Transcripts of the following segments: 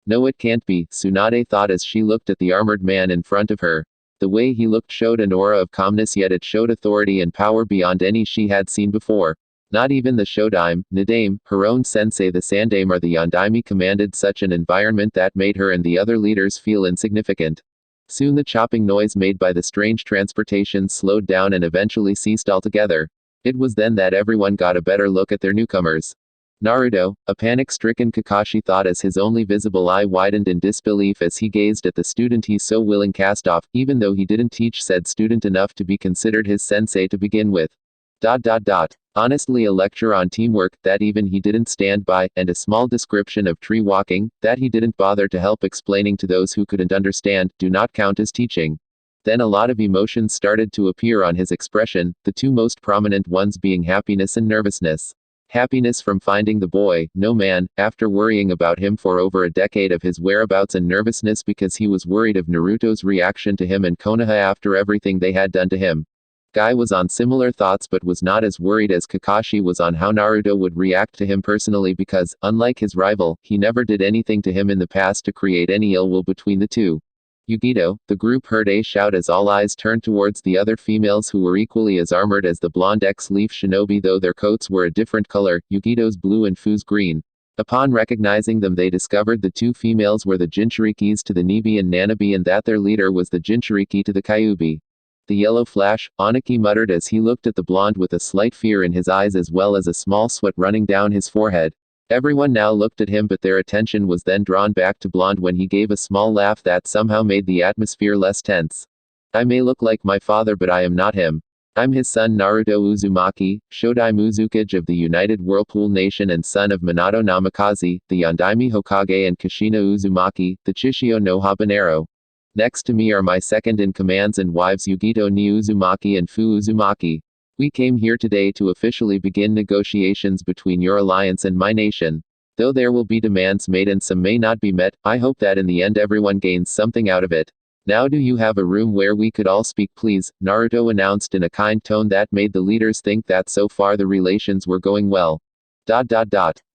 No, it can't be, Tsunade thought as she looked at the armored man in front of her. The way he looked showed an aura of calmness, yet it showed authority and power beyond any she had seen before. Not even the Shodaime, Nadame, her own sensei the Sandaime or the Yondaime commanded such an environment that made her and the other leaders feel insignificant. Soon the chopping noise made by the strange transportations slowed down and eventually ceased altogether. It was then that everyone got a better look at their newcomers. Naruto, a panic-stricken Kakashi thought as his only visible eye widened in disbelief as he gazed at the student he so willing cast off, even though he didn't teach said student enough to be considered his sensei to begin with. Honestly, a lecture on teamwork, that even he didn't stand by, and a small description of tree walking, that he didn't bother to help explaining to those who couldn't understand, do not count as teaching. Then a lot of emotions started to appear on his expression, the two most prominent ones being happiness and nervousness. Happiness from finding the boy, no man, after worrying about him for over a decade of his whereabouts, and nervousness because he was worried of Naruto's reaction to him and Konoha after everything they had done to him. Guy was on similar thoughts but was not as worried as Kakashi was on how Naruto would react to him personally because, unlike his rival, he never did anything to him in the past to create any ill will between the two. Yugito, the group heard a shout as all eyes turned towards the other females who were equally as armored as the blonde X-Leaf shinobi, though their coats were a different color, Yugito's blue and Fu's green. Upon recognizing them, they discovered the two females were the Jinchurikis to the Nibi and Nanabi and that their leader was the Jinchuriki to the Kyuubi. The yellow flash, Aniki muttered as he looked at the blonde with a slight fear in his eyes as well as a small sweat running down his forehead. Everyone now looked at him, but their attention was then drawn back to blonde when he gave a small laugh that somehow made the atmosphere less tense. I may look like my father, but I am not him. I'm his son Naruto Uzumaki, Shodaime Uzukage of the United Whirlpool Nation and son of Minato Namikaze, the Yondaime Hokage, and Kushina Uzumaki, the Chishio no Habanero. Next to me are my second-in-commands and wives Yugito ni Uzumaki and Fu Uzumaki. We came here today to officially begin negotiations between your alliance and my nation. Though there will be demands made and some may not be met, I hope that in the end everyone gains something out of it. Now do you have a room where we could all speak, please? Naruto announced in a kind tone that made the leaders think that so far the relations were going well.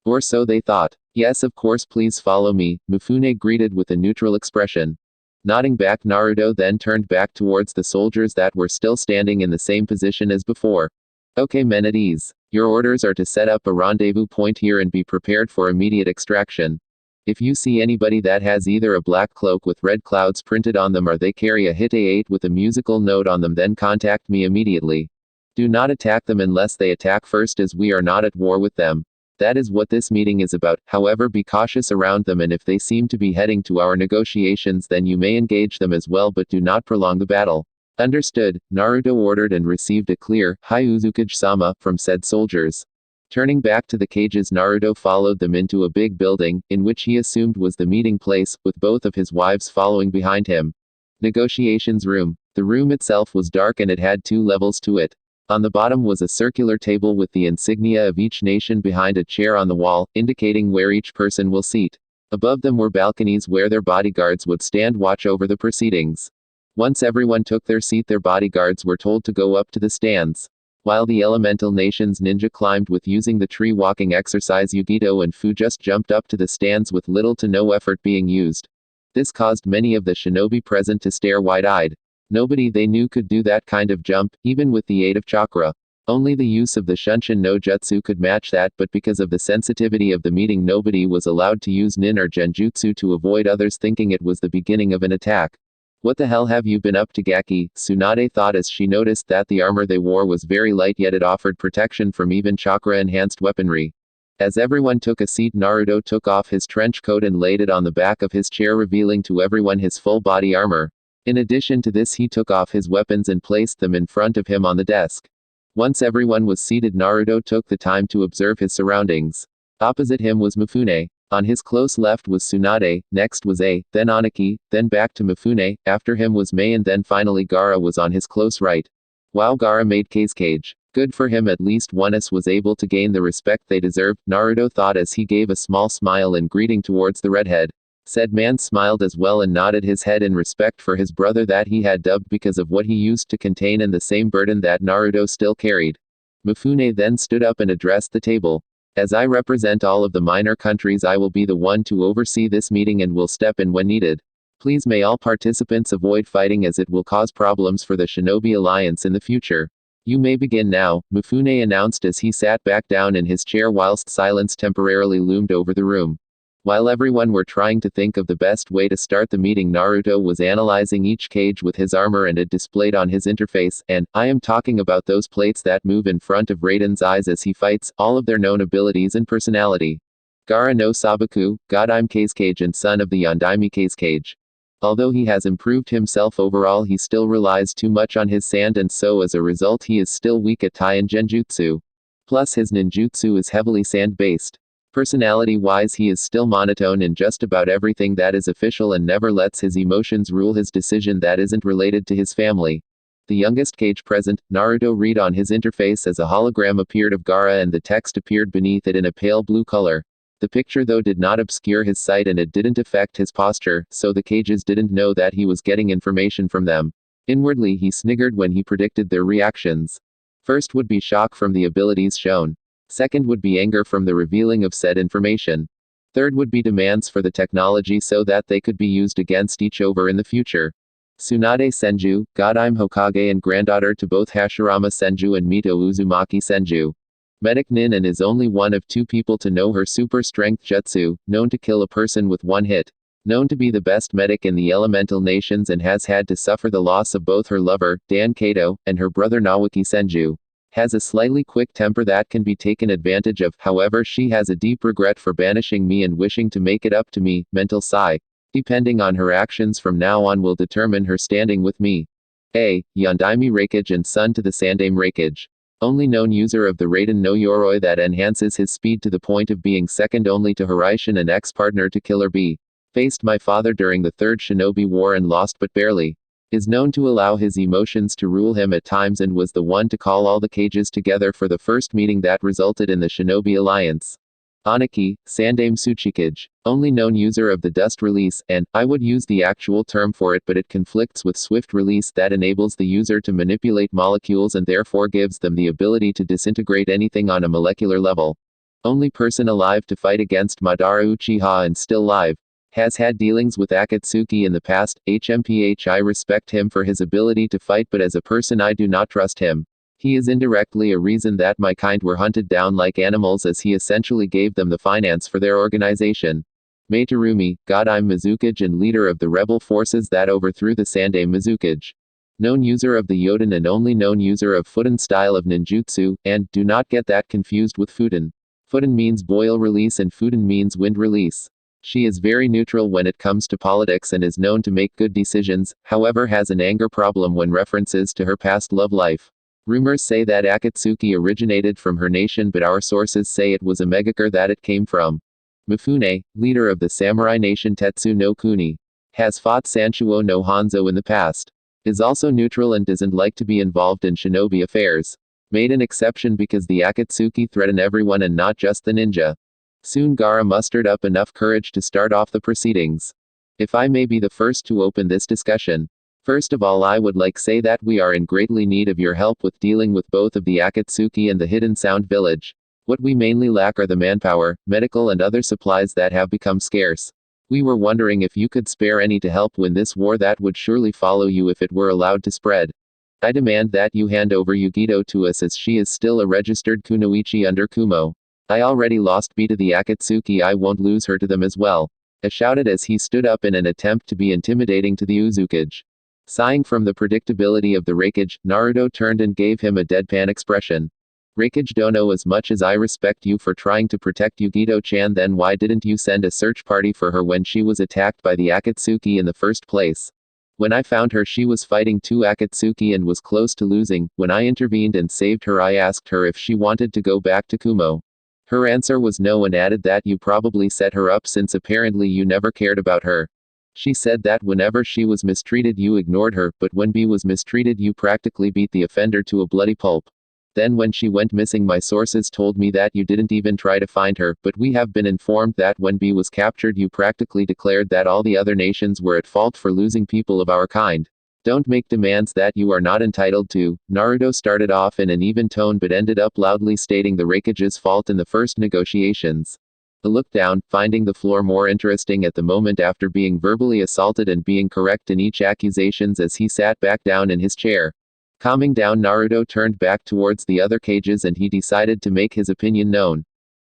Or so they thought. Yes, of course, please follow me, Mifune greeted with a neutral expression. Nodding back, Naruto then turned back towards the soldiers that were still standing in the same position as before. Okay, men at ease. Your orders are to set up a rendezvous point here and be prepared for immediate extraction. If you see anybody that has either a black cloak with red clouds printed on them or they carry a hit A8 with a musical note on them, then contact me immediately. Do not attack them unless they attack first, as we are not at war with them. That is what this meeting is about. However, be cautious around them, and if they seem to be heading to our negotiations, then you may engage them as well, but do not prolong the battle. Understood, Naruto ordered and received a clear, "Hi Uzukage-sama," from said soldiers. Turning back to the cages, Naruto followed them into a big building, in which he assumed was the meeting place, with both of his wives following behind him. Negotiations room. The room itself was dark and it had 2 levels to it. On the bottom was a circular table with the insignia of each nation behind a chair on the wall, indicating where each person will seat. Above them were balconies where their bodyguards would stand watch over the proceedings. Once everyone took their seat, their bodyguards were told to go up to the stands. While the elemental nation's ninja climbed with using the tree walking exercise, Yugito and Fu just jumped up to the stands with little to no effort being used. This caused many of the shinobi present to stare wide-eyed. Nobody they knew could do that kind of jump, even with the aid of chakra. Only the use of the Shunshin no Jutsu could match that, but because of the sensitivity of the meeting, nobody was allowed to use nin or genjutsu to avoid others thinking it was the beginning of an attack. What the hell have you been up to, Gaki? Tsunade thought as she noticed that the armor they wore was very light, yet it offered protection from even chakra-enhanced weaponry. As everyone took a seat, Naruto took off his trench coat and laid it on the back of his chair, revealing to everyone his full body armor. In addition to this, he took off his weapons and placed them in front of him on the desk. Once everyone was seated, Naruto took the time to observe his surroundings. Opposite him was Mifune. On his close left was Tsunade, next was A, then Aniki, then back to Mifune, after him was Mei, and then finally Gaara was on his close right. Wow, Gaara made cage. Good for him, at least one us was able to gain the respect they deserved, Naruto thought as he gave a small smile in greeting towards the redhead. Said man smiled as well and nodded his head in respect for his brother that he had dubbed because of what he used to contain and the same burden that Naruto still carried. Mifune then stood up and addressed the table. As I represent all of the minor countries, I will be the one to oversee this meeting and will step in when needed. Please may all participants avoid fighting as it will cause problems for the Shinobi Alliance in the future. You may begin now, Mifune announced as he sat back down in his chair whilst silence temporarily loomed over the room. While everyone were trying to think of the best way to start the meeting, Naruto was analyzing each cage with his armor and it displayed on his interface, and, I am talking about those plates that move in front of Raiden's eyes as he fights, all of their known abilities and personality. Gaara no Sabaku, Godime Cage and son of the Yondaime Cage. Although he has improved himself overall, he still relies too much on his sand and so as a result he is still weak at Tai and Genjutsu. Plus his ninjutsu is heavily sand-based. Personality-wise he is still monotone in just about everything that is official and never lets his emotions rule his decision that isn't related to his family. The youngest cage present, Naruto read on his interface as a hologram appeared of Gaara and the text appeared beneath it in a pale blue color. The picture though did not obscure his sight and it didn't affect his posture, so the cages didn't know that he was getting information from them. Inwardly he sniggered when he predicted their reactions. First would be shock from the abilities shown. Second would be anger from the revealing of said information. Third would be demands for the technology so that they could be used against each other in the future. Tsunade Senju, Godime Hokage and granddaughter to both Hashirama Senju and Mito Uzumaki Senju. Medic Nin and is only one of 2 people to know her super strength jutsu, known to kill a person with 1 hit. Known to be the best medic in the elemental nations and has had to suffer the loss of both her lover, Dan Kato, and her brother Nawaki Senju. Has a slightly quick temper that can be taken advantage of, however she has a deep regret for banishing me and wishing to make it up to me, mental sigh. Depending on her actions from now on will determine her standing with me. A. Yondaime Raikage and son to the Sandaime Raikage. Only known user of the Raiden no Yoroi that enhances his speed to the point of being second only to Hiraishin and ex-partner to Killer Bee. Faced my father during the Third Shinobi War and lost but barely. Is known to allow his emotions to rule him at times and was the one to call all the cages together for the first meeting that resulted in the Shinobi Alliance. Aniki, Sandaime Tsuchikage. Only known user of the Dust Release, and, I would use the actual term for it but it conflicts with Swift Release that enables the user to manipulate molecules and therefore gives them the ability to disintegrate anything on a molecular level. Only person alive to fight against Madara Uchiha and still live. Has had dealings with Akatsuki in the past. HMPH I respect him for his ability to fight but as a person I do not trust him. He is indirectly a reason that my kind were hunted down like animals as he essentially gave them the finance for their organization. Meitarumi, Godime Mizukage and leader of the rebel forces that overthrew the Sandaime Mizukage. Known user of the Yoden and only known user of Fuden style of ninjutsu, and, do not get that confused with Fuden. Fuden means boil release and Fuden means wind release. She is very neutral when it comes to politics and is known to make good decisions, however has an anger problem when references to her past love life. Rumors say that Akatsuki originated from her nation but our sources say it was a Megakure that it came from. Mifune, leader of the samurai nation Tetsu no Kuni. Has fought Sanchuo no Hanzo in the past. Is also neutral and doesn't like to be involved in shinobi affairs. Made an exception because the Akatsuki threaten everyone and not just the ninja. Soon Gaara mustered up enough courage to start off the proceedings. If I may be the first to open this discussion. First of all I would like say that we are in greatly need of your help with dealing with both of the Akatsuki and the Hidden Sound Village. What we mainly lack are the manpower, medical and other supplies that have become scarce. We were wondering if you could spare any to help win this war that would surely follow you if it were allowed to spread. I demand that you hand over Yugito to us as she is still a registered kunoichi under Kumo. I already lost B to the Akatsuki, I won't lose her to them as well. A shouted as he stood up in an attempt to be intimidating to the Uzukage. Sighing from the predictability of the Raikage, Naruto turned and gave him a deadpan expression. Raikage Dono, as much as I respect you for trying to protect Yugito-chan, then why didn't you send a search party for her when she was attacked by the Akatsuki in the first place? When I found her she was fighting 2 Akatsuki and was close to losing. When I intervened and saved her I asked her if she wanted to go back to Kumo. Her answer was no and added that you probably set her up since apparently you never cared about her. She said that whenever she was mistreated you ignored her, but when B was mistreated you practically beat the offender to a bloody pulp. Then when she went missing my sources told me that you didn't even try to find her, but we have been informed that when B was captured you practically declared that all the other nations were at fault for losing people of our kind. Don't make demands that you are not entitled to. Naruto started off in an even tone but ended up loudly stating the Raikage's fault in the first negotiations. He looked down, finding the floor more interesting at the moment after being verbally assaulted and being correct in each accusations as he sat back down in his chair. Calming down, Naruto turned back towards the other cages and he decided to make his opinion known.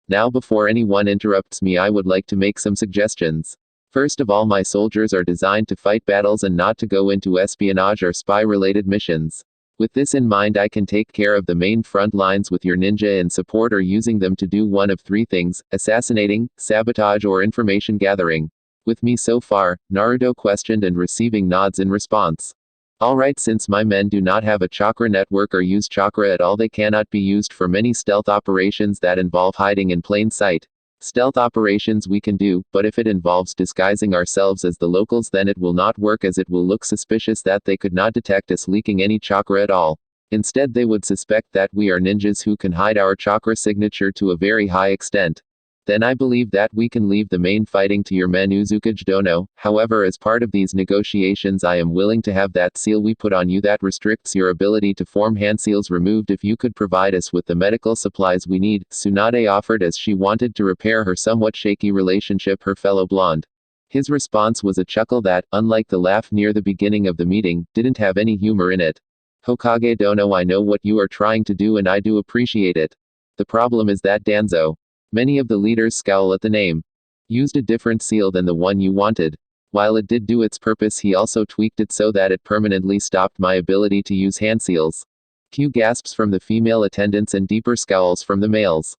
Now before anyone interrupts me, I would like to make some suggestions. First of all, my soldiers are designed to fight battles and not to go into espionage or spy-related missions. With this in mind, I can take care of the main front lines with your ninja in support or using them to do one of three things: assassinating, sabotage or information gathering. With me so far? Naruto questioned and receiving nods in response. Alright, since my men do not have a chakra network or use chakra at all, they cannot be used for many stealth operations that involve hiding in plain sight. Stealth operations we can do, but if it involves disguising ourselves as the locals, then it will not work, as it will look suspicious that they could not detect us leaking any chakra at all. Instead, they would suspect that we are ninjas who can hide our chakra signature to a very high extent. Then I believe that we can leave the main fighting to your men Uzukage Dono. However, as part of these negotiations, I am willing to have that seal we put on you that restricts your ability to form hand seals removed if you could provide us with the medical supplies we need, Tsunade offered as she wanted to repair her somewhat shaky relationship her fellow blonde. His response was a chuckle that, unlike the laugh near the beginning of the meeting, didn't have any humor in it. Hokage Dono, I know what you are trying to do and I do appreciate it. The problem is that Danzo, many of the leaders scowl at the name, used a different seal than the one you wanted. While it did do its purpose, he also tweaked it so that it permanently stopped my ability to use hand seals. Few gasps from the female attendants and deeper scowls from the males.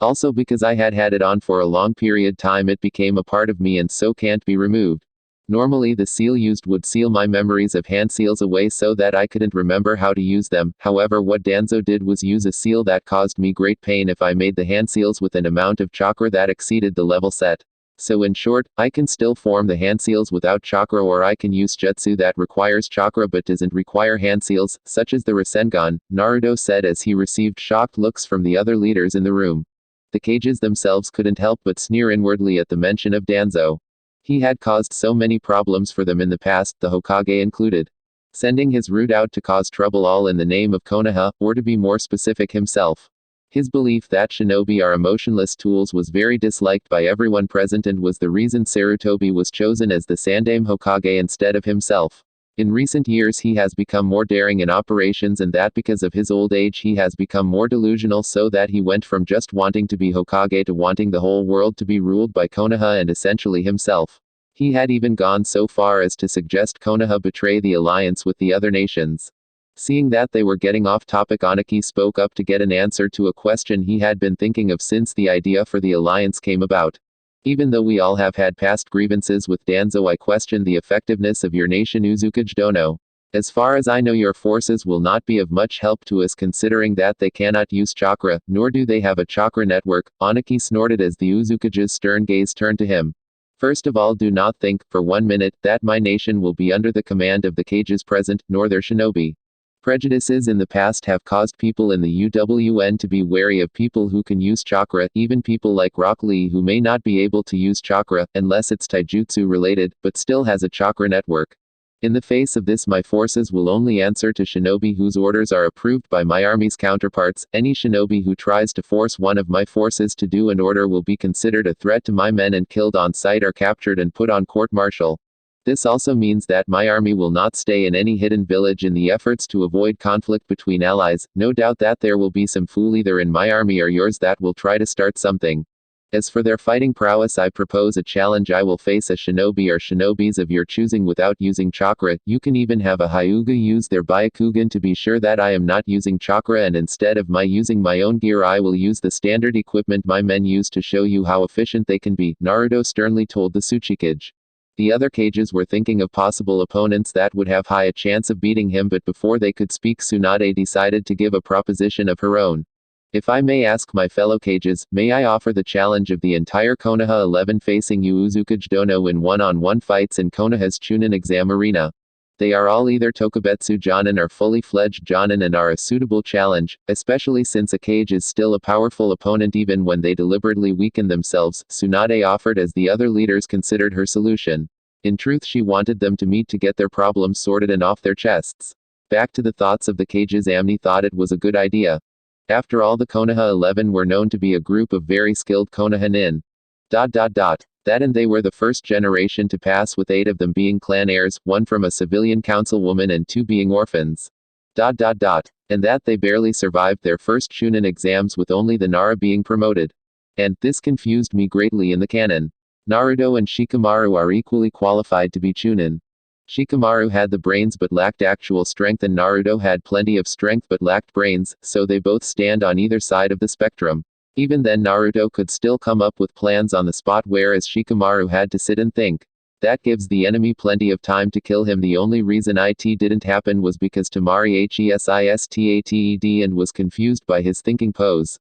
Also, because I had had it on for a long period time, it became a part of me and so can't be removed. Normally the seal used would seal my memories of hand seals away so that I couldn't remember how to use them. However, what Danzo did was use a seal that caused me great pain if I made the hand seals with an amount of chakra that exceeded the level set. So in short, I can still form the hand seals without chakra, or I can use jutsu that requires chakra but doesn't require hand seals, such as the Rasengan, Naruto said as he received shocked looks from the other leaders in the room. The cages themselves couldn't help but sneer inwardly at the mention of Danzo. He had caused so many problems for them in the past, the Hokage included. Sending his route out to cause trouble, all in the name of Konoha, or to be more specific, himself. His belief that shinobi are emotionless tools was very disliked by everyone present and was the reason Sarutobi was chosen as the Sandaime Hokage instead of himself. In recent years he has become more daring in operations, and that because of his old age he has become more delusional, so that he went from just wanting to be Hokage to wanting the whole world to be ruled by Konoha and essentially himself. He had even gone so far as to suggest Konoha betray the alliance with the other nations. Seeing that they were getting off topic, Anaki spoke up to get an answer to a question he had been thinking of since the idea for the alliance came about. Even though we all have had past grievances with Danzo, I question the effectiveness of your nation Uzukage Dono. As far as I know, your forces will not be of much help to us, considering that they cannot use chakra, nor do they have a chakra network, Anaki snorted as the Uzukage's stern gaze turned to him. First of all, do not think, for 1 minute, that my nation will be under the command of the cages present, nor their shinobi. Prejudices in the past have caused people in the UWN to be wary of people who can use chakra, even people like Rock Lee who may not be able to use chakra, unless it's taijutsu related, but still has a chakra network. In the face of this, my forces will only answer to shinobi whose orders are approved by my army's counterparts. Any shinobi who tries to force one of my forces to do an order will be considered a threat to my men and killed on sight or captured and put on court-martial. This also means that my army will not stay in any hidden village in the efforts to avoid conflict between allies. No doubt that there will be some fool either in my army or yours that will try to start something. As for their fighting prowess, I propose a challenge. I will face a shinobi or shinobis of your choosing without using chakra. You can even have a Hyuga use their Byakugan to be sure that I am not using chakra, and instead of my using my own gear, I will use the standard equipment my men use to show you how efficient they can be, Naruto sternly told the Tsuchikage. The other cages were thinking of possible opponents that would have high a chance of beating him, but before they could speak, Tsunade decided to give a proposition of her own. If I may ask my fellow cages, may I offer the challenge of the entire Konoha 11 facing you Uzukage Dono in one-on-one fights in Konoha's Chunin exam arena. They are all either Tokubetsu Jonin or fully fledged Jonin and are a suitable challenge, especially since a cage is still a powerful opponent even when they deliberately weaken themselves, Tsunade offered as the other leaders considered her solution. In truth, she wanted them to meet to get their problems sorted and off their chests. Back to the thoughts of the cages, Amni thought it was a good idea. After all, the Konoha 11 were known to be a group of very skilled Konoha nin. That and they were the first generation to pass, with 8 of them being clan heirs, 1 from a civilian councilwoman and 2 being orphans. And that they barely survived their first Chunin exams, with only the Nara being promoted. And this confused me greatly in the canon. Naruto and Shikamaru are equally qualified to be Chunin. Shikamaru had the brains but lacked actual strength, and Naruto had plenty of strength but lacked brains, so they both stand on either side of the spectrum. Even then, Naruto could still come up with plans on the spot, whereas Shikamaru had to sit and think. That gives the enemy plenty of time to kill him. The only reason it didn't happen was because Temari hesistated and was confused by his thinking pose.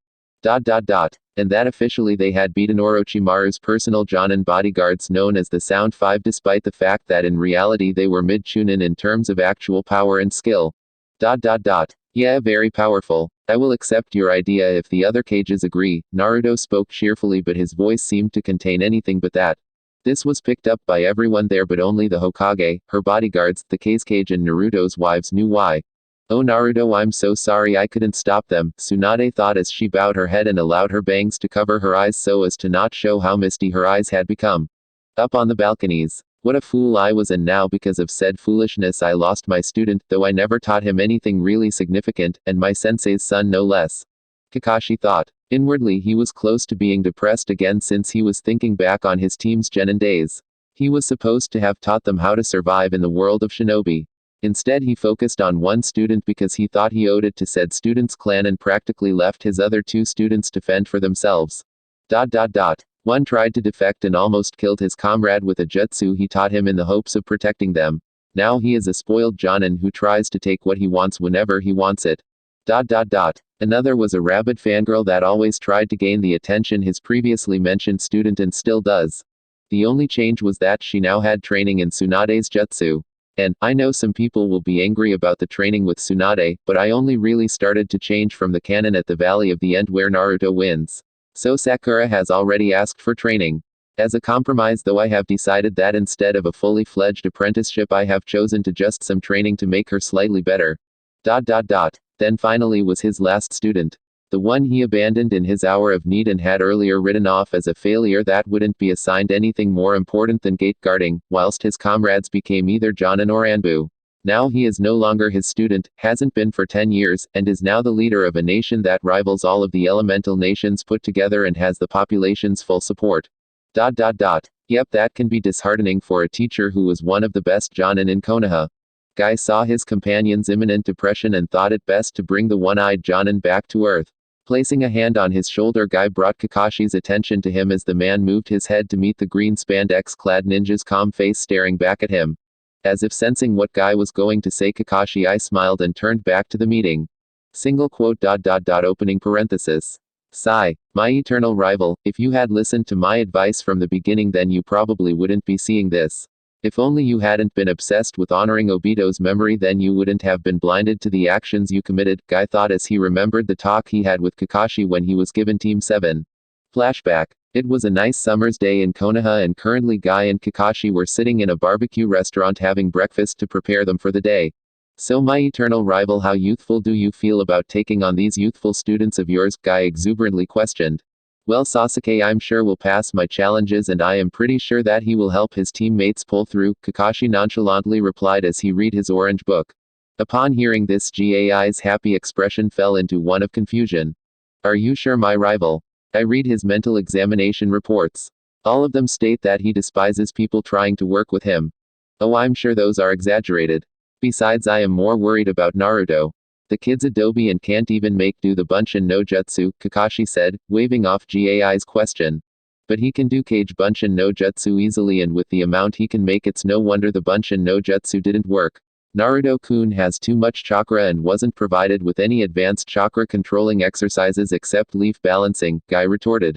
And that officially they had beaten Orochimaru's personal Jonin bodyguards known as the Sound Five, despite the fact that in reality they were mid-Chunin in terms of actual power and skill. Yeah, very powerful. I will accept your idea if the other cages agree. Naruto spoke cheerfully, but his voice seemed to contain anything but that. This was picked up by everyone there, but only the Hokage, her bodyguards, the Kazekage and Naruto's wives knew why. Oh Naruto, I'm so sorry I couldn't stop them, Tsunade thought as she bowed her head and allowed her bangs to cover her eyes so as to not show how misty her eyes had become. Up on the balconies. What a fool I was, and now because of said foolishness I lost my student, though I never taught him anything really significant, and my sensei's son no less. Kakashi thought. Inwardly he was close to being depressed again, since he was thinking back on his team's Genin days. He was supposed to have taught them how to survive in the world of shinobi. Instead he focused on one student because he thought he owed it to said student's clan, and practically left his other 2 students to fend for themselves. One tried to defect and almost killed his comrade with a jutsu he taught him in the hopes of protecting them. Now he is a spoiled Jonin who tries to take what he wants whenever he wants it. Another was a rabid fangirl that always tried to gain the attention his previously mentioned student, and still does. The only change was that she now had training in Tsunade's jutsu. And, I know some people will be angry about the training with Tsunade, but I only really started to change from the canon at the Valley of the End where Naruto wins. So Sakura has already asked for training. As a compromise, though, I have decided that instead of a fully fledged apprenticeship I have chosen to just some training to make her slightly better. Then finally was his last student. The one he abandoned in his hour of need and had earlier written off as a failure that wouldn't be assigned anything more important than gate guarding, whilst his comrades became either Jonin or Anbu. Now he is no longer his student, hasn't been for 10 years, and is now the leader of a nation that rivals all of the elemental nations put together and has the population's full support. Yep, that can be disheartening for a teacher who was one of the best Jonin in Konoha. Guy saw his companion's imminent depression and thought it best to bring the one-eyed Jonin back to earth. Placing a hand on his shoulder, Guy brought Kakashi's attention to him as the man moved his head to meet the green spandex-clad ninja's calm face staring back at him. As if sensing what Guy was going to say, Kakashi smiled and turned back to the meeting. Single quote. Opening parenthesis. Sigh. My eternal rival, if you had listened to my advice from the beginning, then you probably wouldn't be seeing this. If only you hadn't been obsessed with honoring Obito's memory, then you wouldn't have been blinded to the actions you committed, Guy thought as he remembered the talk he had with Kakashi when he was given Team 7. Flashback. It was a nice summer's day in Konoha, and currently Guy and Kakashi were sitting in a barbecue restaurant having breakfast to prepare them for the day. So my eternal rival, how youthful do you feel about taking on these youthful students of yours? Guy exuberantly questioned. Well, Sasuke I'm sure will pass my challenges, and I am pretty sure that he will help his teammates pull through, Kakashi nonchalantly replied as he read his orange book. Upon hearing this, Gai's happy expression fell into one of confusion. Are you sure, my rival? I read his mental examination reports. All of them state that he despises people trying to work with him. Oh, I'm sure those are exaggerated. Besides, I am more worried about Naruto. The kid's Adobe and can't even do the Bunshin no Jutsu, Kakashi said, waving off Gai's question. But he can do Kage Bunshin no Jutsu easily, and with the amount he can make, it's no wonder the Bunshin no Jutsu didn't work. Naruto-kun has too much chakra and wasn't provided with any advanced chakra controlling exercises except leaf balancing, Guy retorted.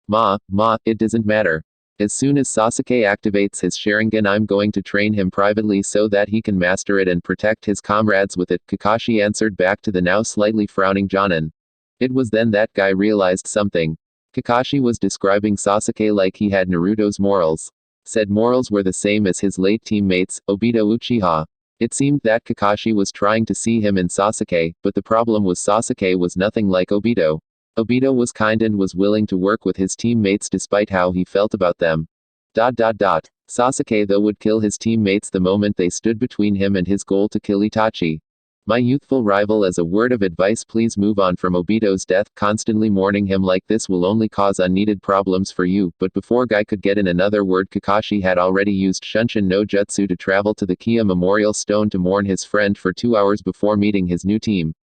Ma, it doesn't matter. As soon as Sasuke activates his Sharingan, I'm going to train him privately so that he can master it and protect his comrades with it, Kakashi answered back to the now slightly frowning Jonin. It was then that Guy realized something. Kakashi was describing Sasuke like he had Naruto's morals. said morals were the same as his late teammates, Obito Uchiha. It seemed that Kakashi was trying to see him in Sasuke, but the problem was Sasuke was nothing like Obito. Obito was kind and was willing to work with his teammates despite how he felt about them. Sasuke though would kill his teammates the moment they stood between him and his goal to kill Itachi. My youthful rival, as a word of advice, please move on from Obito's death. Constantly mourning him like this will only cause unneeded problems for you. But before Guy could get in another word, Kakashi had already used Shunshin no Jutsu to travel to the Kia Memorial Stone to mourn his friend for 2 hours before meeting his new team.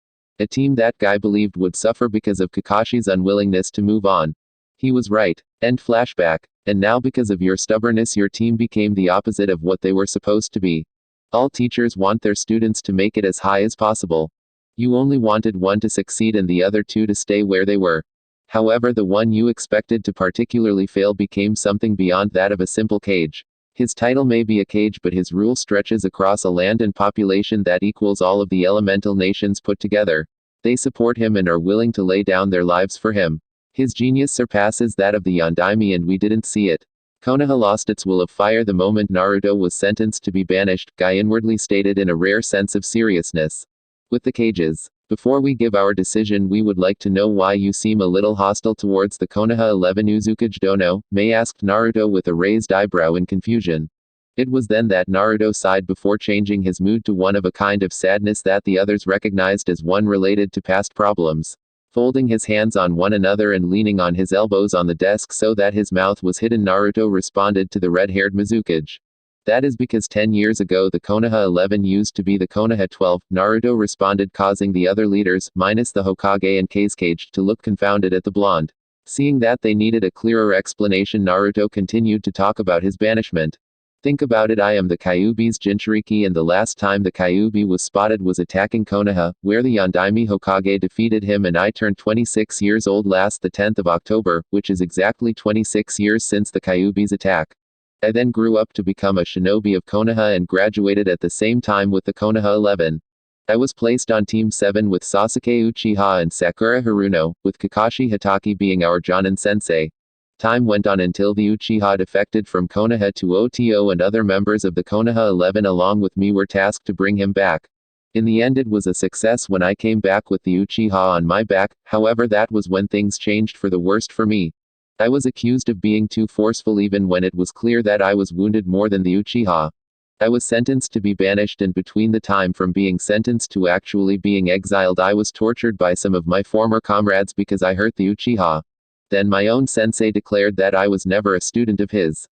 A team that Guy believed would suffer because of Kakashi's unwillingness to move on. He was right. End flashback. And now because of your stubbornness your team became the opposite of what they were supposed to be. All teachers want their students to make it as high as possible. You only wanted one to succeed and the other two to stay where they were. However, the one you expected to particularly fail became something beyond that of a simple cage. His title may be a cage, but his rule stretches across a land and population that equals all of the elemental nations put together. They support him and are willing to lay down their lives for him. His genius surpasses that of the Yondaime, and we didn't see it. Konoha lost its will of fire the moment Naruto was sentenced to be banished, Guy inwardly stated in a rare sense of seriousness. With the cages. Before we give our decision, we would like to know why you seem a little hostile towards the Konoha 11 Uzukage Dono, May asked Naruto with a raised eyebrow in confusion. It was then that Naruto sighed before changing his mood to one of a kind of sadness that the others recognized as one related to past problems. Folding his hands on one another and leaning on his elbows on the desk so that his mouth was hidden, Naruto responded to the red-haired Mizukage. That is because 10 years ago the Konoha 11 used to be the Konoha 12, Naruto responded, causing the other leaders, minus the Hokage and Kazekage, to look confounded at the blonde. Seeing that they needed a clearer explanation, Naruto continued to talk about his banishment. Think about it, I am the Kyuubi's Jinchuriki, and the last time the Kyuubi was spotted was attacking Konoha, where the Yondaime Hokage defeated him, and I turned 26 years old last the 10th of October, which is exactly 26 years since the Kyuubi's attack. I then grew up to become a shinobi of Konoha and graduated at the same time with the Konoha 11. I was placed on Team 7 with Sasuke Uchiha and Sakura Haruno, with Kakashi Hatake being our Jonin sensei. Time went on until the Uchiha defected from Konoha to Oto, and other members of the Konoha 11 along with me were tasked to bring him back. In the end it was a success when I came back with the Uchiha on my back, however that was when things changed for the worst for me. I was accused of being too forceful even when it was clear that I was wounded more than the Uchiha. I was sentenced to be banished, and between the time from being sentenced to actually being exiled I was tortured by some of my former comrades because I hurt the Uchiha. Then my own sensei declared that I was never a student of his.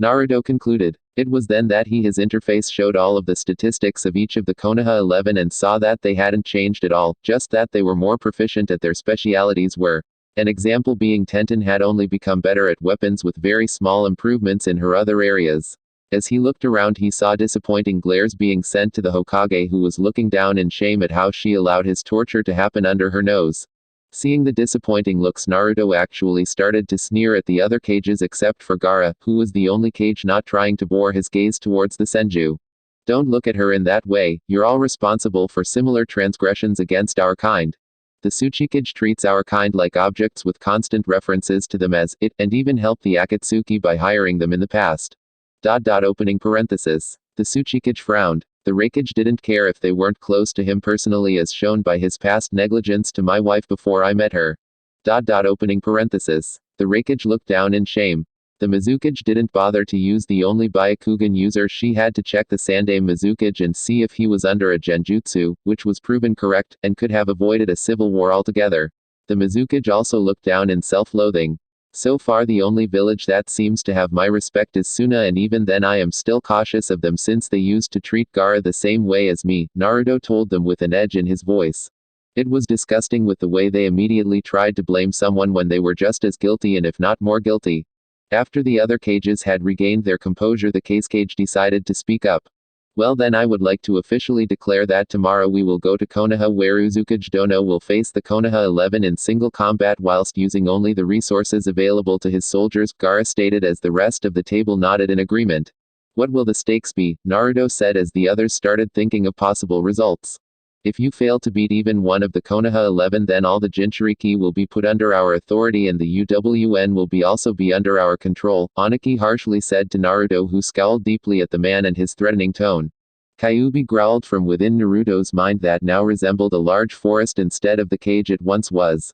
Naruto concluded. It was then that his interface showed all of the statistics of each of the Konoha 11 and saw that they hadn't changed at all, just that they were more proficient at their specialities were. An example being Tenten had only become better at weapons with very small improvements in her other areas. As he looked around he saw disappointing glares being sent to the Hokage, who was looking down in shame at how she allowed his torture to happen under her nose. Seeing the disappointing looks, Naruto actually started to sneer at the other cages except for Gaara, who was the only cage not trying to bore his gaze towards the Senju. Don't look at her in that way, you're all responsible for similar transgressions against our kind. The Tsuchikage treats our kind like objects with constant references to them as it, and even helped the Akatsuki by hiring them in the past. Opening parenthesis. The Tsuchikage frowned. The Raikage didn't care if they weren't close to him personally, as shown by his past negligence to my wife before I met her. Opening parenthesis. The Raikage looked down in shame. The Mizukage didn't bother to use the only Byakugan user. She had to check the Sandaime Mizukage and see if he was under a Genjutsu, which was proven correct, and could have avoided a civil war altogether. The Mizukage also looked down in self-loathing. So far the only village that seems to have my respect is Suna, and even then I am still cautious of them since they used to treat Gaara the same way as me, Naruto told them with an edge in his voice. It was disgusting with the way they immediately tried to blame someone when they were just as guilty and if not more guilty. After the other cages had regained their composure, the Kazekage decided to speak up. Well then, I would like to officially declare that tomorrow we will go to Konoha, where Uzukage Dono will face the Konoha 11 in single combat whilst using only the resources available to his soldiers, Gaara stated as the rest of the table nodded in agreement. What will the stakes be? Naruto said as the others started thinking of possible results. If you fail to beat even one of the Konoha 11, then all the Jinchuriki will be put under our authority and the UWN will also be under our control, Aniki harshly said to Naruto, who scowled deeply at the man and his threatening tone. Kyuubi growled from within Naruto's mind that now resembled a large forest instead of the cage it once was.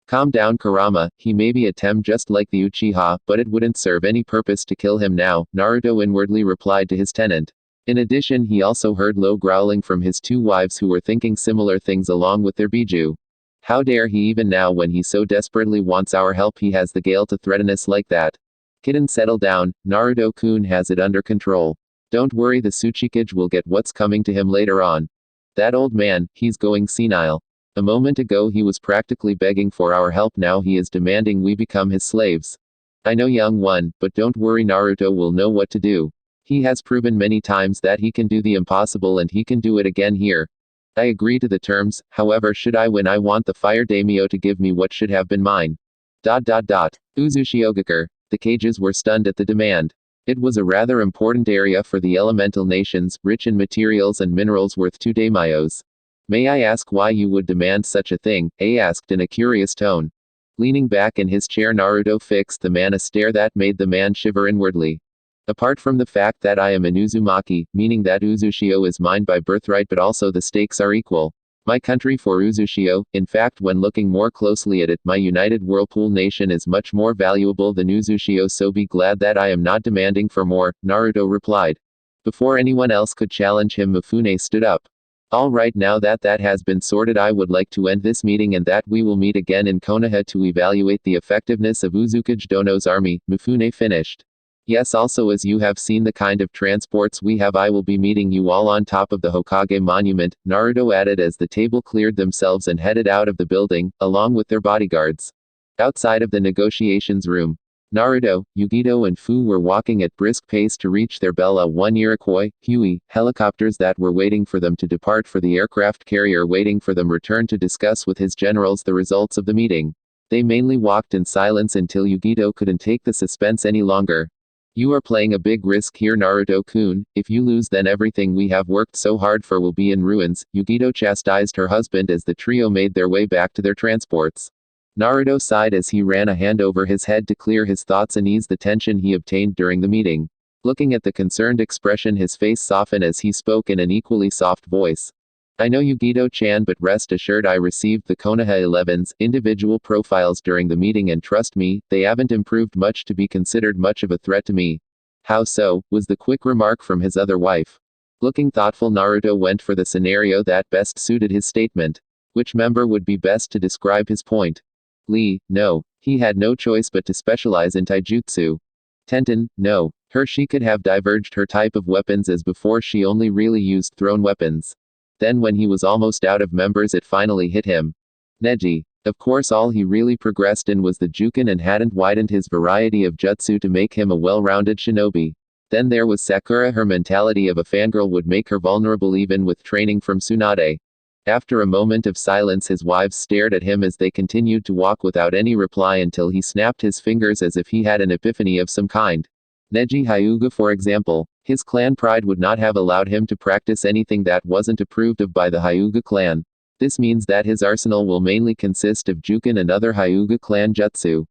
Calm down, Kurama, he may be a Tem just like the Uchiha, but it wouldn't serve any purpose to kill him now, Naruto inwardly replied to his tenant. In addition, he also heard low growling from his two wives who were thinking similar things along with their Biju. How dare he, even now when he so desperately wants our help, he has the gale to threaten us like that. Kitten, settle down, Naruto-kun has it under control. Don't worry, the Tsuchikage will get what's coming to him later on. That old man, he's going senile. A moment ago he was practically begging for our help, now he is demanding we become his slaves. I know, young one, but don't worry, Naruto will know what to do. He has proven many times that he can do the impossible and he can do it again here. I agree to the terms, however should I win I want the fire daimyo to give me what should have been mine. Uzushi-Ogakure. The cages were stunned at the demand. It was a rather important area for the elemental nations, rich in materials and minerals worth 2 daimyos. May I ask why you would demand such a thing? A asked in a curious tone. Leaning back in his chair, Naruto fixed the man a stare that made the man shiver inwardly. Apart from the fact that I am an Uzumaki, meaning that Uzushio is mine by birthright, but also the stakes are equal. My country for Uzushio, in fact when looking more closely at it, my united Whirlpool nation is much more valuable than Uzushio, so be glad that I am not demanding for more, Naruto replied. Before anyone else could challenge him, Mifune stood up. Alright, now that has been sorted, I would like to end this meeting and that we will meet again in Konoha to evaluate the effectiveness of Uzukage Dono's army, Mifune finished. Yes, also as you have seen the kind of transports we have, I will be meeting you all on top of the Hokage monument, Naruto added as the table cleared themselves and headed out of the building, along with their bodyguards. Outside of the negotiations room, Naruto, Yugito and Fu were walking at brisk pace to reach their Bella 1 Iroquois, Huey, helicopters that were waiting for them to depart for the aircraft carrier waiting for them returned to discuss with his generals the results of the meeting. They mainly walked in silence until Yugito couldn't take the suspense any longer. You are playing a big risk here, Naruto-kun. If you lose, then everything we have worked so hard for will be in ruins, Yugito chastised her husband as the trio made their way back to their transports. Naruto sighed as he ran a hand over his head to clear his thoughts and ease the tension he obtained during the meeting. Looking at the concerned expression, his face softened as he spoke in an equally soft voice. I know Yugito-chan, but rest assured I received the Konoha 11's individual profiles during the meeting and trust me, they haven't improved much to be considered much of a threat to me. How so? Was the quick remark from his other wife. Looking thoughtful, Naruto went for the scenario that best suited his statement. Which member would be best to describe his point? Lee, no. He had no choice but to specialize in taijutsu. Tenten, no. She could have diverged her type of weapons as before she only really used thrown weapons. Then when he was almost out of members it finally hit him. Neji. Of course all he really progressed in was the Juken and hadn't widened his variety of jutsu to make him a well-rounded shinobi. Then there was Sakura, her mentality of a fangirl would make her vulnerable even with training from Tsunade. After a moment of silence his wives stared at him as they continued to walk without any reply until he snapped his fingers as if he had an epiphany of some kind. Neji Hyuga, for example. His clan pride would not have allowed him to practice anything that wasn't approved of by the Hyuga clan. This means that his arsenal will mainly consist of Juken and other Hyuga clan jutsu.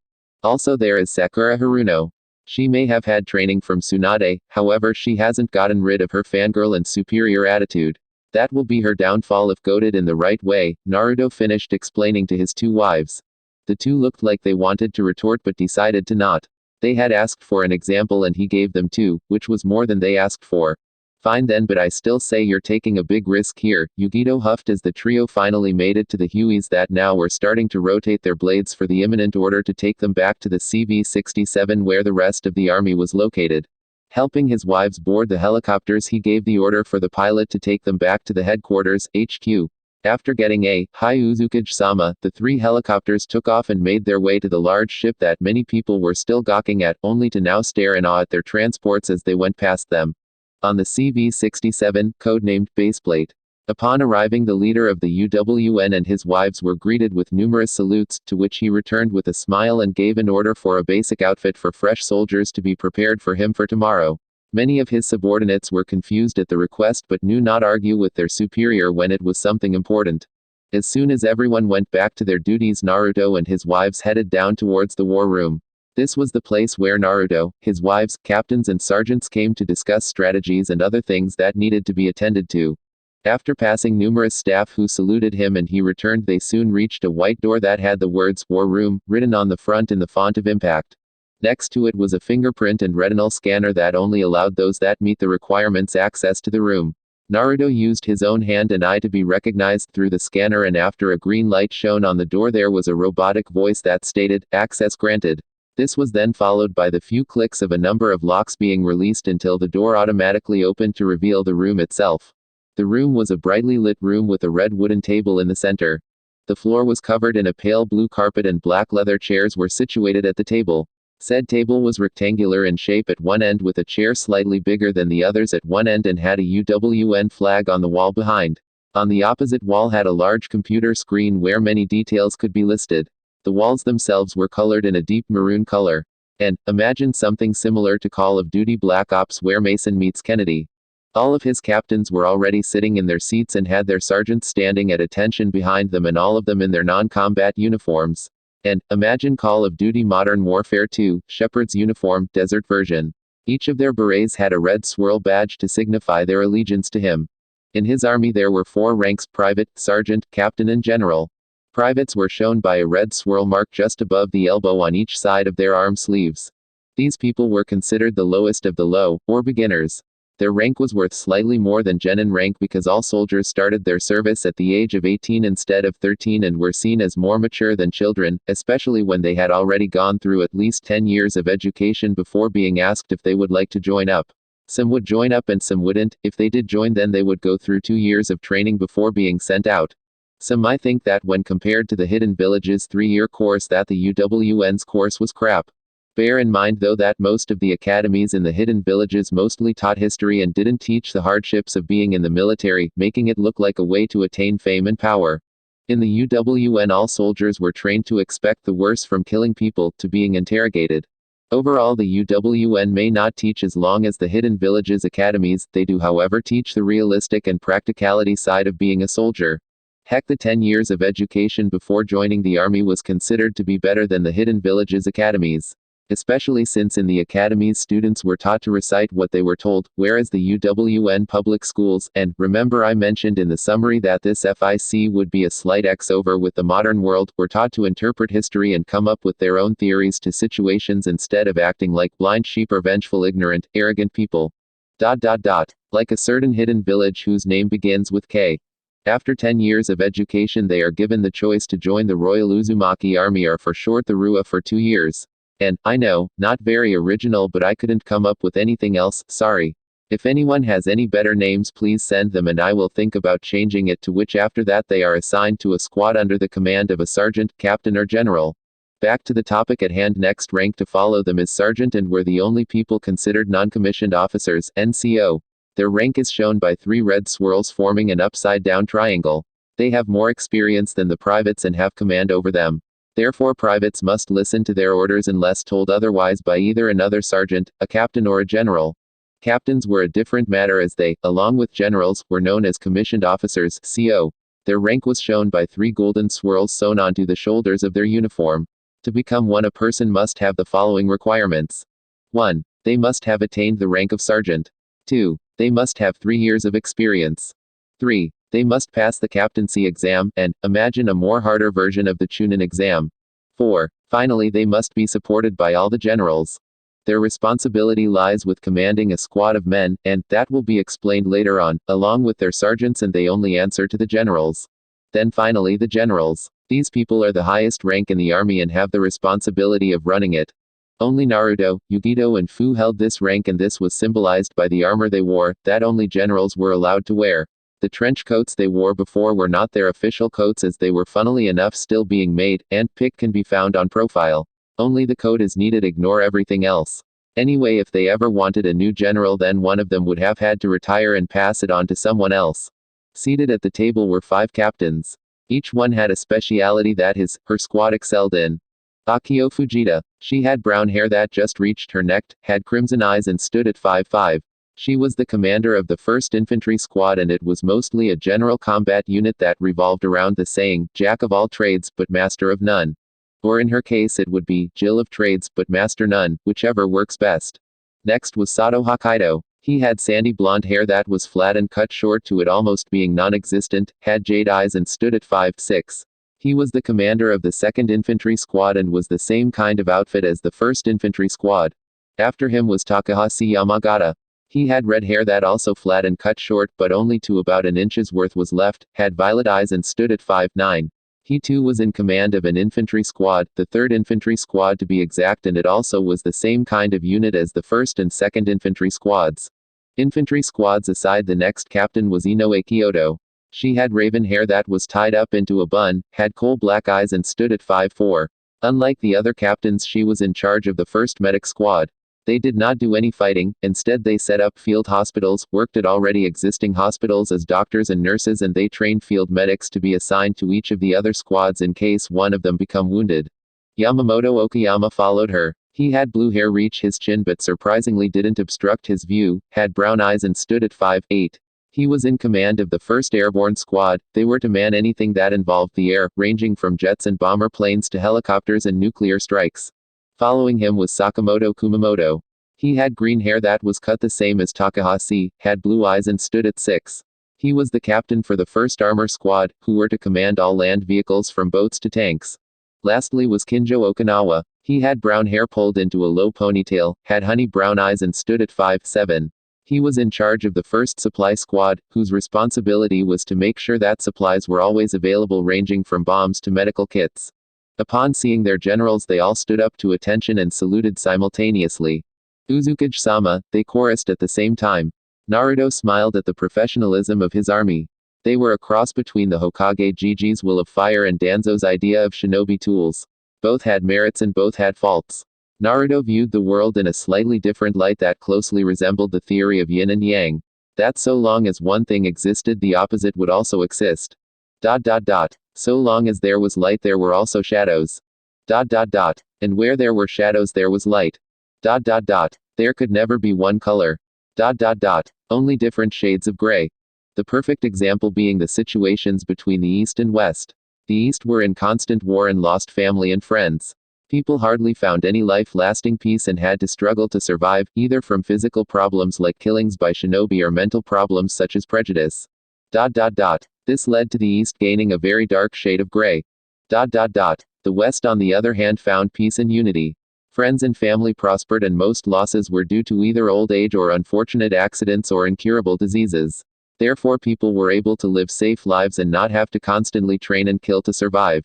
Also there is Sakura Haruno. She may have had training from Tsunade, however she hasn't gotten rid of her fangirl and superior attitude. That will be her downfall if goaded in the right way, Naruto finished explaining to his two wives. The two looked like they wanted to retort but decided to not. They had asked for an example and he gave them two, which was more than they asked for. Fine then, but I still say you're taking a big risk here, Yugito huffed as the trio finally made it to the Hueys that now were starting to rotate their blades for the imminent order to take them back to the CV-67 where the rest of the army was located. Helping his wives board the helicopters, he gave the order for the pilot to take them back to the headquarters, HQ. After getting a Hi Uzukage-sama, the three helicopters took off and made their way to the large ship that many people were still gawking at, only to now stare in awe at their transports as they went past them. On the CV-67, codenamed Baseplate. Upon arriving, the leader of the UWN and his wives were greeted with numerous salutes, to which he returned with a smile and gave an order for a basic outfit for fresh soldiers to be prepared for him for tomorrow. Many of his subordinates were confused at the request but knew not argue with their superior when it was something important. As soon as everyone went back to their duties, Naruto and his wives headed down towards the war room. This was the place where Naruto, his wives, captains and sergeants came to discuss strategies and other things that needed to be attended to. After passing numerous staff who saluted him and he returned, they soon reached a white door that had the words "War Room" written on the front in the font of impact. Next to it was a fingerprint and retinal scanner that only allowed those that meet the requirements access to the room. Naruto used his own hand and eye to be recognized through the scanner, and after a green light shone on the door there was a robotic voice that stated, "Access granted." This was then followed by the few clicks of a number of locks being released until the door automatically opened to reveal the room itself. The room was a brightly lit room with a red wooden table in the center. The floor was covered in a pale blue carpet and black leather chairs were situated at the table. Said table was rectangular in shape at one end with a chair slightly bigger than the others at one end and had a UWN flag on the wall behind. On the opposite wall had a large computer screen where many details could be listed. The walls themselves were colored in a deep maroon color. And, imagine something similar to Call of Duty Black Ops where Mason meets Kennedy. All of his captains were already sitting in their seats and had their sergeants standing at attention behind them, and all of them in their non-combat uniforms. And, imagine Call of Duty Modern Warfare 2, Shepherd's Uniform, Desert Version. Each of their berets had a red swirl badge to signify their allegiance to him. In his army there were 4 ranks: private, sergeant, captain and general. Privates were shown by a red swirl mark just above the elbow on each side of their arm sleeves. These people were considered the lowest of the low, or beginners. Their rank was worth slightly more than genin rank because all soldiers started their service at the age of 18 instead of 13 and were seen as more mature than children, especially when they had already gone through at least 10 years of education before being asked if they would like to join up. Some would join up and some wouldn't. If they did join, then they would go through 2 years of training before being sent out. Some might think that when compared to the Hidden Village's 3-year course that the UWN's course was crap. Bear in mind though that most of the academies in the Hidden Villages mostly taught history and didn't teach the hardships of being in the military, making it look like a way to attain fame and power. In the UWN all soldiers were trained to expect the worst, from killing people, to being interrogated. Overall the UWN may not teach as long as the Hidden Villages academies, they do however teach the realistic and practicality side of being a soldier. Heck, the 10 years of education before joining the army was considered to be better than the Hidden Villages academies. Especially since in the academies students were taught to recite what they were told, whereas the UWN public schools, and remember I mentioned in the summary that this FIC would be a slight X over with the modern world, were taught to interpret history and come up with their own theories to situations instead of acting like blind sheep or vengeful, ignorant, arrogant people. Like a certain hidden village whose name begins with K. After 10 years of education they are given the choice to join the Royal Uzumaki Army, or for short the RUA, for 2 years. And, I know, not very original, but I couldn't come up with anything else, sorry. If anyone has any better names please send them and I will think about changing it to which after that they are assigned to a squad under the command of a sergeant, captain or general. Back to the topic at hand, next rank to follow them is sergeant, and we're the only people considered non-commissioned officers, NCO. Their rank is shown by 3 red swirls forming an upside-down triangle. They have more experience than the privates and have command over them. Therefore privates must listen to their orders unless told otherwise by either another sergeant, a captain or a general. Captains were a different matter as they, along with generals, were known as commissioned officers, CO. Their rank was shown by 3 golden swirls sewn onto the shoulders of their uniform. To become one, a person must have the following requirements. 1. They must have attained the rank of sergeant. 2. They must have 3 years of experience. 3. They must pass the captaincy exam, and, imagine a more harder version of the Chunin exam. 4. Finally they must be supported by all the generals. Their responsibility lies with commanding a squad of men, and, that will be explained later on, along with their sergeants, and they only answer to the generals. Then finally the generals. These people are the highest rank in the army and have the responsibility of running it. Only Naruto, Yugito and Fu held this rank, and this was symbolized by the armor they wore, that only generals were allowed to wear. The trench coats they wore before were not their official coats, as they were funnily enough still being made, and pic can be found on profile. Only the coat is needed, ignore everything else. Anyway, if they ever wanted a new general then one of them would have had to retire and pass it on to someone else. Seated at the table were 5 captains. Each one had a speciality that his, her squad excelled in. Akio Fujita. She had brown hair that just reached her neck, had crimson eyes and stood at 5'5". She was the commander of the 1st Infantry Squad and it was mostly a general combat unit that revolved around the saying, Jack of all trades but master of none. Or in her case it would be, Jill of trades but master none, whichever works best. Next was Sato Hokkaido. He had sandy blonde hair that was flat and cut short to it almost being non-existent, had jade eyes and stood at 5'6". He was the commander of the 2nd Infantry Squad and was the same kind of outfit as the 1st Infantry Squad. After him was Takahashi Yamagata. He had red hair that also flat and cut short but only to about an inch's worth was left, had violet eyes and stood at 5'9". He too was in command of an infantry squad, the 3rd Infantry Squad to be exact, and it also was the same kind of unit as the 1st and 2nd Infantry Squads. Infantry squads aside, the next captain was Inoue Kyoto. She had raven hair that was tied up into a bun, had coal black eyes and stood at 5'4". Unlike the other captains, she was in charge of the 1st Medic Squad. They did not do any fighting, instead they set up field hospitals, worked at already existing hospitals as doctors and nurses, and they trained field medics to be assigned to each of the other squads in case one of them become wounded. Yamamoto Okayama followed her. He had blue hair reach his chin but surprisingly didn't obstruct his view, had brown eyes and stood at 5'8". He was in command of the 1st Airborne Squad. They were to man anything that involved the air, ranging from jets and bomber planes to helicopters and nuclear strikes. Following him was Sakamoto Kumamoto. He had green hair that was cut the same as Takahashi, had blue eyes and stood at 6. He was the captain for the 1st Armor Squad, who were to command all land vehicles from boats to tanks. Lastly was Kinjo Okinawa. He had brown hair pulled into a low ponytail, had honey brown eyes and stood at 5'7". He was in charge of the 1st Supply Squad, whose responsibility was to make sure that supplies were always available, ranging from bombs to medical kits. Upon seeing their generals, they all stood up to attention and saluted simultaneously. Uzukage-sama, they chorused at the same time. Naruto smiled at the professionalism of his army. They were a cross between the Hokage Gigi's will of fire and Danzo's idea of shinobi tools. Both had merits and both had faults. Naruto viewed the world in a slightly different light that closely resembled the theory of yin and yang. That so long as one thing existed, the opposite would also exist. So long as there was light, there were also shadows. And where there were shadows, there was light. There could never be one color. Only different shades of gray. The perfect example being the situations between the East and West. The East were in constant war and lost family and friends. People hardly found any life-lasting peace and had to struggle to survive, either from physical problems like killings by shinobi or mental problems such as prejudice. This led to the East gaining a very dark shade of gray. The West on the other hand found peace and unity. Friends and family prospered and most losses were due to either old age or unfortunate accidents or incurable diseases. Therefore people were able to live safe lives and not have to constantly train and kill to survive.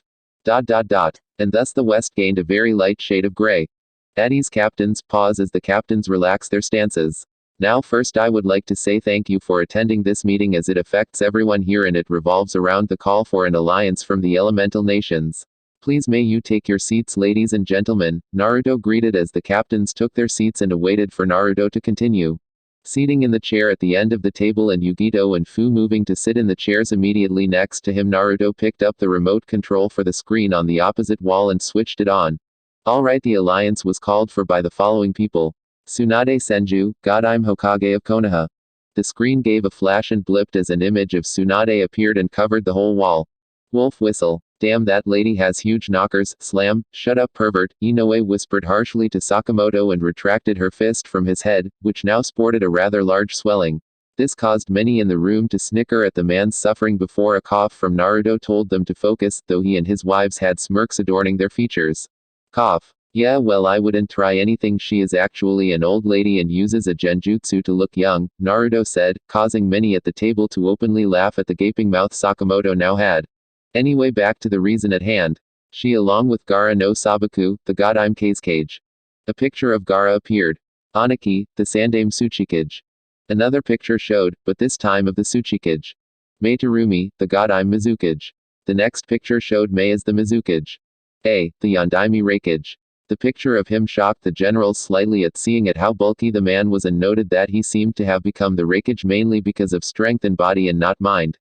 And thus the West gained a very light shade of gray. At ease captains pause as the captains relax their stances. Now first I would like to say thank you for attending this meeting as it affects everyone here and it revolves around the call for an alliance from the elemental nations. Please may you take your seats, ladies and gentlemen, Naruto greeted as the captains took their seats and awaited for Naruto to continue. Seating in the chair at the end of the table and Yugito and Fu moving to sit in the chairs immediately next to him, Naruto picked up the remote control for the screen on the opposite wall and switched it on. Alright, the alliance was called for by the following people. Tsunade Senju, God, I'm Hokage of Konoha. The screen gave a flash and blipped as an image of Tsunade appeared and covered the whole wall. Wolf whistle. Damn, that lady has huge knockers. Slam. Shut up, pervert, Inoue whispered harshly to Sakamoto and retracted her fist from his head, which now sported a rather large swelling. This caused many in the room to snicker at the man's suffering before a cough from Naruto told them to focus, though he and his wives had smirks adorning their features. Cough. Yeah, well, I wouldn't try anything. She is actually an old lady and uses a genjutsu to look young, Naruto said, causing many at the table to openly laugh at the gaping mouth Sakamoto now had. Anyway, back to the reason at hand. She along with Gaara no Sabaku, the god I'm Kazekage. A picture of Gaara appeared. Aniki, the Sandame Tsuchikage. Another picture showed, but this time of the Tsuchikage. Mei Terumi, the god I'm Mizukage. The next picture showed Mei as the Mizukage. The Yondaime Reikage. The picture of him shocked the generals slightly at seeing at how bulky the man was and noted that he seemed to have become the Reikage mainly because of strength and body and not mind.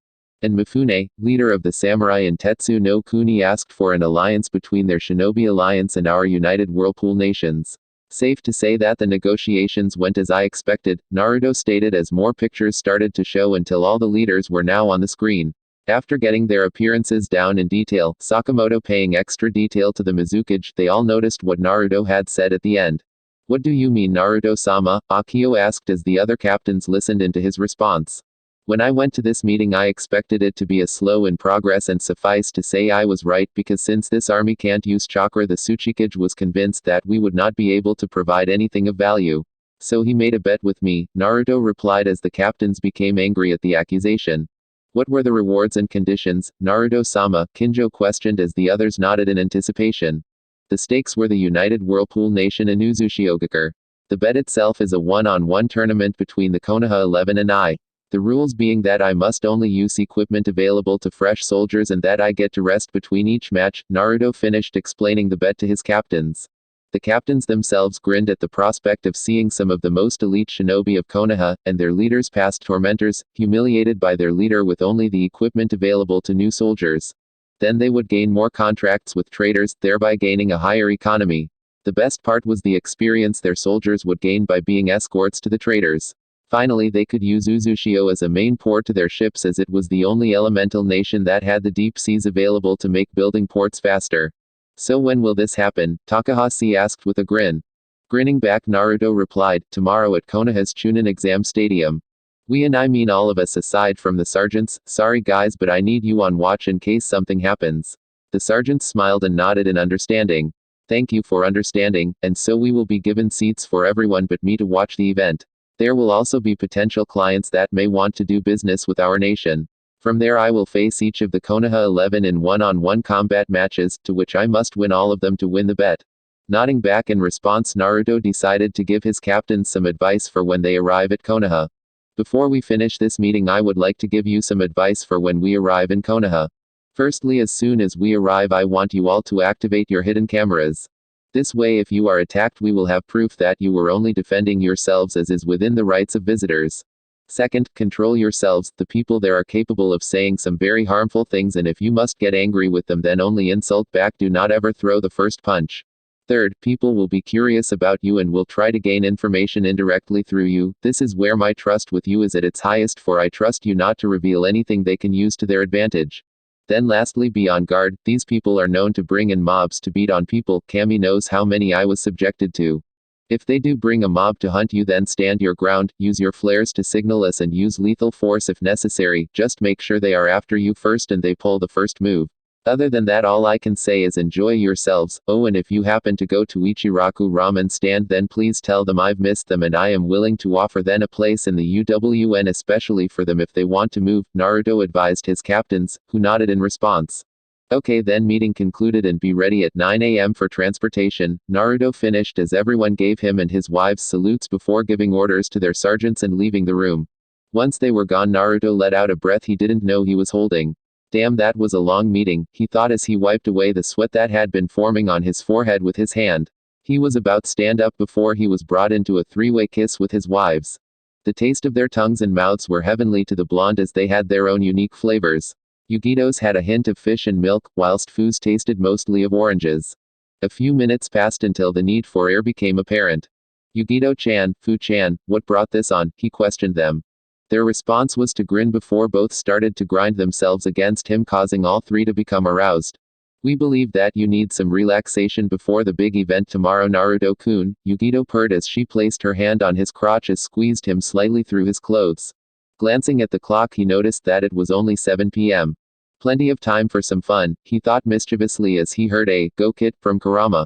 and Mifune, leader of the samurai in Tetsu no Kuni, asked for an alliance between their Shinobi Alliance and our United Whirlpool nations. Safe to say that the negotiations went as I expected, Naruto stated as more pictures started to show until all the leaders were now on the screen. After getting their appearances down in detail, Sakamoto paying extra detail to the Mizukage, they all noticed what Naruto had said at the end. What do you mean, Naruto-sama? Akio asked as the other captains listened into his response. When I went to this meeting I expected it to be a slow in progress, and suffice to say I was right, because since this army can't use chakra, the Tsuchikage was convinced that we would not be able to provide anything of value. So he made a bet with me, Naruto replied as the captains became angry at the accusation. What were the rewards and conditions, Naruto-sama? Kinjo questioned as the others nodded in anticipation. The stakes were the United Whirlpool Nation and Uzushiogakure. The bet itself is a one-on-one tournament between the Konoha 11 and I. The rules being that I must only use equipment available to fresh soldiers and that I get to rest between each match. Naruto finished explaining the bet to his captains. The captains themselves grinned at the prospect of seeing some of the most elite shinobi of Konoha, and their leaders past tormentors, humiliated by their leader with only the equipment available to new soldiers. Then they would gain more contracts with traders, thereby gaining a higher economy. The best part was the experience their soldiers would gain by being escorts to the traders. Finally, they could use Uzushio as a main port to their ships, as it was the only elemental nation that had the deep seas available to make building ports faster. So when will this happen? Takahashi asked with a grin. Grinning back, Naruto replied, tomorrow at Konoha's Chunin Exam Stadium. We, and I mean all of us aside from the sergeants. Sorry guys, but I need you on watch in case something happens. The sergeants smiled and nodded in understanding. Thank you for understanding, and so we will be given seats for everyone but me to watch the event. There will also be potential clients that may want to do business with our nation. From there I will face each of the Konoha 11 in one-on-one combat matches, to which I must win all of them to win the bet. Nodding back in response, Naruto decided to give his captains some advice for when they arrive at Konoha. Before we finish this meeting, I would like to give you some advice for when we arrive in Konoha. Firstly, as soon as we arrive I want you all to activate your hidden cameras. This way if you are attacked we will have proof that you were only defending yourselves, as is within the rights of visitors. Second, control yourselves. The people there are capable of saying some very harmful things, and if you must get angry with them then only insult back, do not ever throw the first punch. Third, people will be curious about you and will try to gain information indirectly through you. This is where my trust with you is at its highest, for I trust you not to reveal anything they can use to their advantage. Then lastly, be on guard. These people are known to bring in mobs to beat on people. Kami knows how many I was subjected to. If they do bring a mob to hunt you, then stand your ground, use your flares to signal us, and use lethal force if necessary. Just make sure they are after you first and they pull the first move. Other than that, all I can say is enjoy yourselves. Oh, and if you happen to go to Ichiraku Ramen stand, then please tell them I've missed them and I am willing to offer them a place in the UWN, especially for them if they want to move, Naruto advised his captains, who nodded in response. Okay then, meeting concluded and be ready at 9 a.m. for transportation. Naruto finished as everyone gave him and his wives salutes before giving orders to their sergeants and leaving the room. Once they were gone, Naruto let out a breath he didn't know he was holding. Damn, that was a long meeting, he thought as he wiped away the sweat that had been forming on his forehead with his hand. He was about to stand up before he was brought into a three-way kiss with his wives. The taste of their tongues and mouths were heavenly to the blonde, as they had their own unique flavors. Yugito's had a hint of fish and milk, whilst Fu's tasted mostly of oranges. A few minutes passed until the need for air became apparent. Yugito-chan, Fu-chan, what brought this on? He questioned them. Their response was to grin before both started to grind themselves against him, causing all three to become aroused. We believe that you need some relaxation before the big event tomorrow, Naruto-kun, Yugito purred as she placed her hand on his crotch and squeezed him slightly through his clothes. Glancing at the clock, he noticed that it was only 7 p.m. Plenty of time for some fun, he thought mischievously as he heard a "go kid" from Kurama.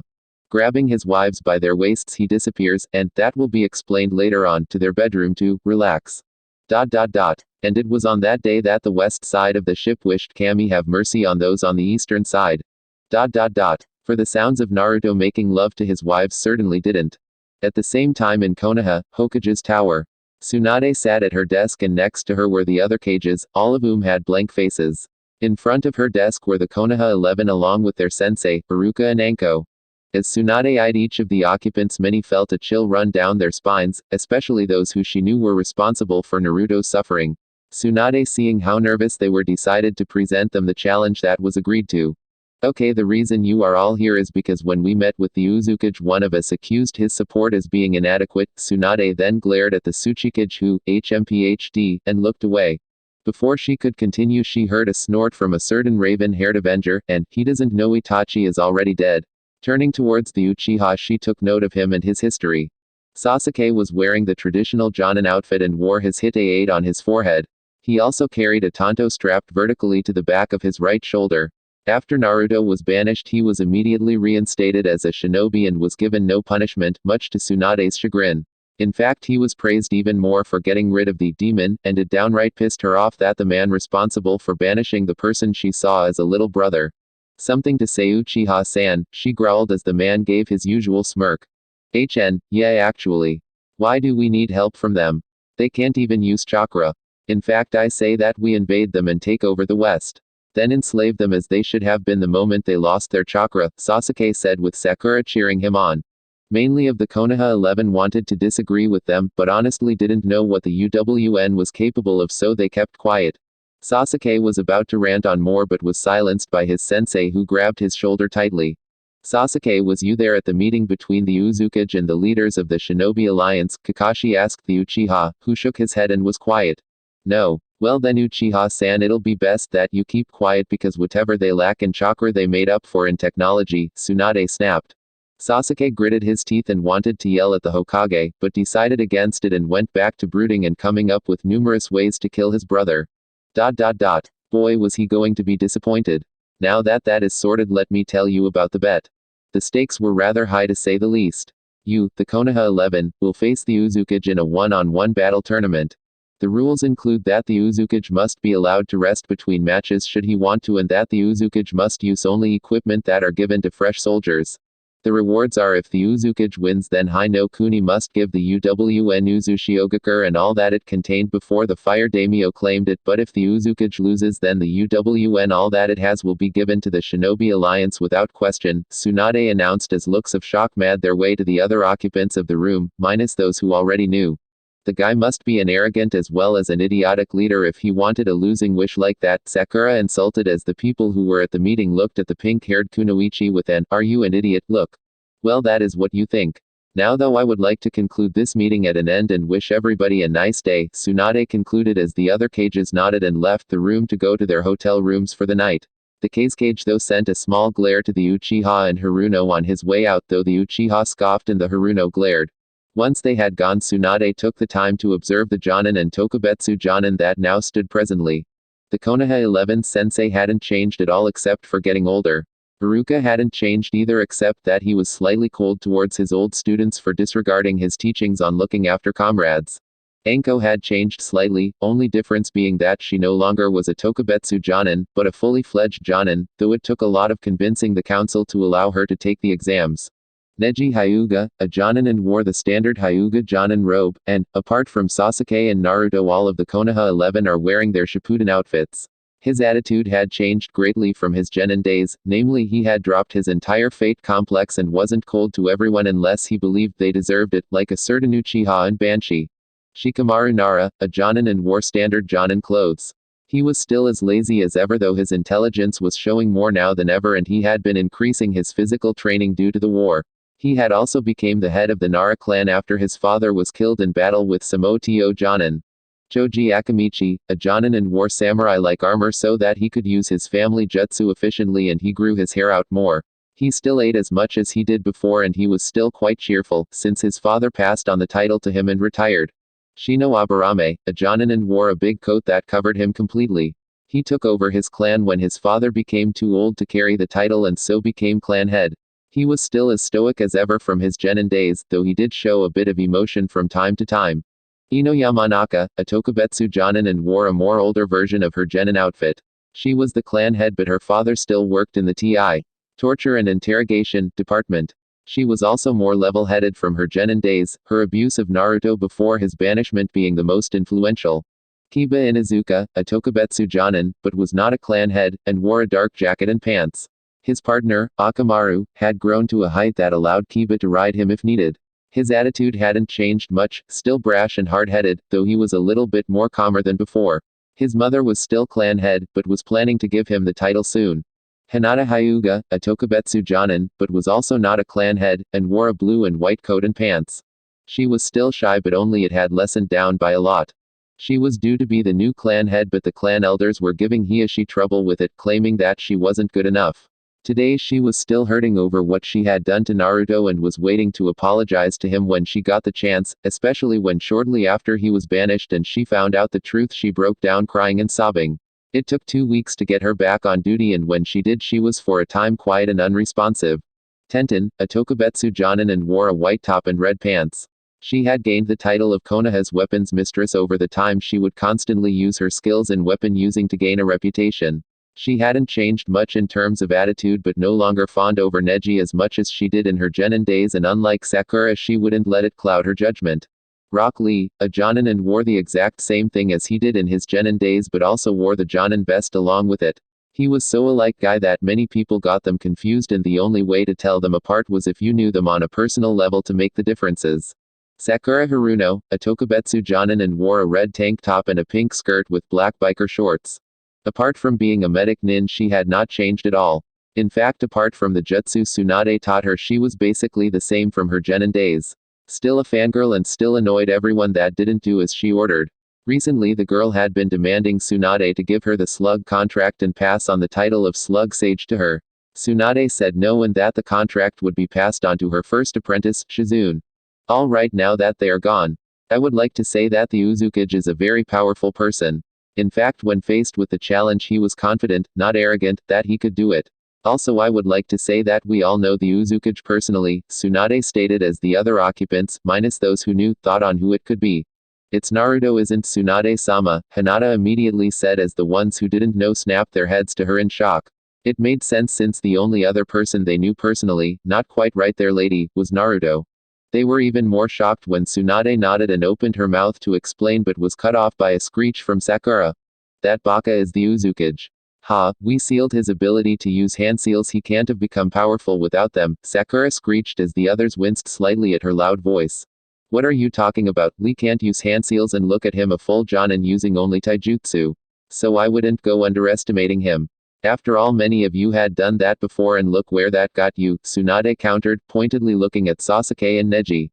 Grabbing his wives by their waists, he disappears, and that will be explained later on, to their bedroom to relax. And it was on that day that the west side of the ship wished Kami have mercy on those on the eastern side. For the sounds of Naruto making love to his wives certainly didn't. At the same time in Konoha, Hokage's tower. Tsunade sat at her desk and next to her were the other cages, all of whom had blank faces. In front of her desk were the Konoha 11 along with their sensei, Haruka and Anko. As Tsunade eyed each of the occupants, many felt a chill run down their spines, especially those who she knew were responsible for Naruto's suffering. Tsunade, seeing how nervous they were, decided to present them the challenge that was agreed to. Okay, the reason you are all here is because when we met with the Uzukage, one of us accused his support as being inadequate. Tsunade then glared at the Tsuchikage, who, HMPHD, and looked away. Before she could continue, she heard a snort from a certain raven-haired Avenger, and, he doesn't know Itachi is already dead. Turning towards the Uchiha, she took note of him and his history. Sasuke was wearing the traditional Jonin outfit and wore his Hite-8 on his forehead. He also carried a tanto strapped vertically to the back of his right shoulder. After Naruto was banished, he was immediately reinstated as a shinobi and was given no punishment, much to Tsunade's chagrin. In fact, he was praised even more for getting rid of the demon, and it downright pissed her off that the man responsible for banishing the person she saw as a little brother. Something to say, Uchiha-san, she growled as the man gave his usual smirk. Yeah, actually. Why do we need help from them? They can't even use chakra. In fact, I say that we invade them and take over the West. Then enslave them as they should have been the moment they lost their chakra, Sasuke said with Sakura cheering him on. Mainly of the Konoha 11 wanted to disagree with them, but honestly didn't know what the UWN was capable of, so they kept quiet. Sasuke was about to rant on more but was silenced by his sensei, who grabbed his shoulder tightly. Sasuke, was you there at the meeting between the Uzukage and the leaders of the Shinobi Alliance? Kakashi asked the Uchiha, who shook his head and was quiet. No. Well then, Uchiha-san, it'll be best that you keep quiet, because whatever they lack in chakra they made up for in technology, Tsunade snapped. Sasuke gritted his teeth and wanted to yell at the Hokage, but decided against it and went back to brooding and coming up with numerous ways to kill his brother. Boy, was he going to be disappointed. Now that that is sorted, let me tell you about the bet. The stakes were rather high, to say the least. You, the Konoha 11, will face the Uzukage in a one-on-one battle tournament. The rules include that the Uzukage must be allowed to rest between matches should he want to, and that the Uzukage must use only equipment that are given to fresh soldiers. The rewards are: if the Uzukage wins, then Hai no Kuni must give the UWN Uzushiogakure and all that it contained before the fire daimyo claimed it, but if the Uzukage loses, then the UWN all that it has will be given to the Shinobi Alliance without question, Tsunade announced as looks of shock made their way to the other occupants of the room, minus those who already knew. The guy must be an arrogant as well as an idiotic leader if he wanted a losing wish like that, Sakura insulted as the people who were at the meeting looked at the pink-haired Kunoichi with an "Are you an idiot?" look. Well, that is what you think. Now though, I would like to conclude this meeting at an end and wish everybody a nice day, Tsunade concluded as the other cages nodded and left the room to go to their hotel rooms for the night. The Kazekage though sent a small glare to the Uchiha and Haruno on his way out, though the Uchiha scoffed and the Haruno glared. Once they had gone, Tsunade took the time to observe the Jonin and Tokubetsu Jonin that now stood presently. The Konoha 11 sensei hadn't changed at all except for getting older. Haruka hadn't changed either, except that he was slightly cold towards his old students for disregarding his teachings on looking after comrades. Anko had changed slightly, only difference being that she no longer was a Tokubetsu Jonin, but a fully fledged Jonin, though it took a lot of convincing the council to allow her to take the exams. Neji Hyuga, a Jonin, and wore the standard Hyuga Jonin robe, and, apart from Sasuke and Naruto, all of the Konoha 11 are wearing their Shippuden outfits. His attitude had changed greatly from his Genin days, namely he had dropped his entire fate complex and wasn't cold to everyone unless he believed they deserved it, like a certain Uchiha and Banshee. Shikamaru Nara, a Jonin, and wore standard Jonin clothes. He was still as lazy as ever, though his intelligence was showing more now than ever, and he had been increasing his physical training due to the war. He had also become the head of the Nara clan after his father was killed in battle with Samotio Jonin. Choji Akamichi, a Jonin, and wore samurai-like armor so that he could use his family jutsu efficiently, and he grew his hair out more. He still ate as much as he did before, and he was still quite cheerful, since his father passed on the title to him and retired. Shino Aburame, a Jonin, and wore a big coat that covered him completely. He took over his clan when his father became too old to carry the title and so became clan head. He was still as stoic as ever from his Genin days, though he did show a bit of emotion from time to time. Ino Yamanaka, a Tokubetsu Jonin, and wore a more older version of her Genin outfit. She was the clan head, but her father still worked in the TI, torture and interrogation, department. She was also more level-headed from her Genin days, her abuse of Naruto before his banishment being the most influential. Kiba Inuzuka, a Tokubetsu Jonin, but was not a clan head, and wore a dark jacket and pants. His partner, Akamaru, had grown to a height that allowed Kiba to ride him if needed. His attitude hadn't changed much, still brash and hard-headed, though he was a little bit more calmer than before. His mother was still clan head, but was planning to give him the title soon. Hinata Hyuga, a Tokubetsu Jonin, but was also not a clan head, and wore a blue and white coat and pants. She was still shy, but only it had lessened down by a lot. She was due to be the new clan head, but the clan elders were giving Hiashi trouble with it, claiming that she wasn't good enough. Today she was still hurting over what she had done to Naruto and was waiting to apologize to him when she got the chance, especially when shortly after he was banished and she found out the truth she broke down crying and sobbing. It took 2 weeks to get her back on duty, and when she did she was for a time quiet and unresponsive. Tenten, a Tokubetsu Jonin, and wore a white top and red pants. She had gained the title of Konoha's weapons mistress over the time she would constantly use her skills in weapon using to gain a reputation. She hadn't changed much in terms of attitude, but no longer fawned over Neji as much as she did in her Genin days, and unlike Sakura she wouldn't let it cloud her judgment. Rock Lee, a Jonin, and wore the exact same thing as he did in his Genin days, but also wore the Jonin vest along with it. He was so alike guy that many people got them confused, and the only way to tell them apart was if you knew them on a personal level to make the differences. Sakura Haruno, a Tokubetsu Jonin, and wore a red tank top and a pink skirt with black biker shorts. Apart from being a medic nin, she had not changed at all. In fact, apart from the jutsu Tsunade taught her, she was basically the same from her Genin days. Still a fangirl and still annoyed everyone that didn't do as she ordered. Recently the girl had been demanding Tsunade to give her the slug contract and pass on the title of slug sage to her. Tsunade said no, and that the contract would be passed on to her first apprentice, Shizune. Alright, now that they are gone, I would like to say that the Uzukage is a very powerful person. In fact, when faced with the challenge he was confident, not arrogant, that he could do it. Also, I would like to say that we all know the Uzukage personally, Tsunade stated, as the other occupants, minus those who knew, thought on who it could be. It's Naruto, isn't Tsunade-sama, Hinata immediately said, as the ones who didn't know snapped their heads to her in shock. It made sense, since the only other person they knew personally, not quite right there lady, was Naruto. They were even more shocked when Tsunade nodded and opened her mouth to explain, but was cut off by a screech from Sakura. That baka is the Uzukage. Ha, we sealed his ability to use hand seals, he can't have become powerful without them, Sakura screeched as the others winced slightly at her loud voice. What are you talking about? Lee can't use hand seals, and look at him, a full Jonin using only taijutsu. So I wouldn't go underestimating him. After all, many of you had done that before, and look where that got you, Tsunade countered, pointedly looking at Sasuke and Neji.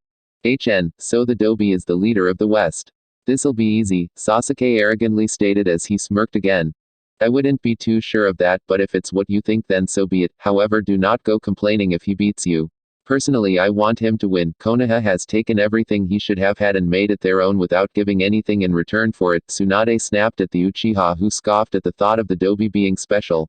So the Dobi is the leader of the West. This'll be easy, Sasuke arrogantly stated as he smirked again. I wouldn't be too sure of that, but if it's what you think, then so be it. However, do not go complaining if he beats you. Personally, I want him to win. Konoha has taken everything he should have had and made it their own without giving anything in return for it. Tsunade snapped at the Uchiha, who scoffed at the thought of the Dobi being special.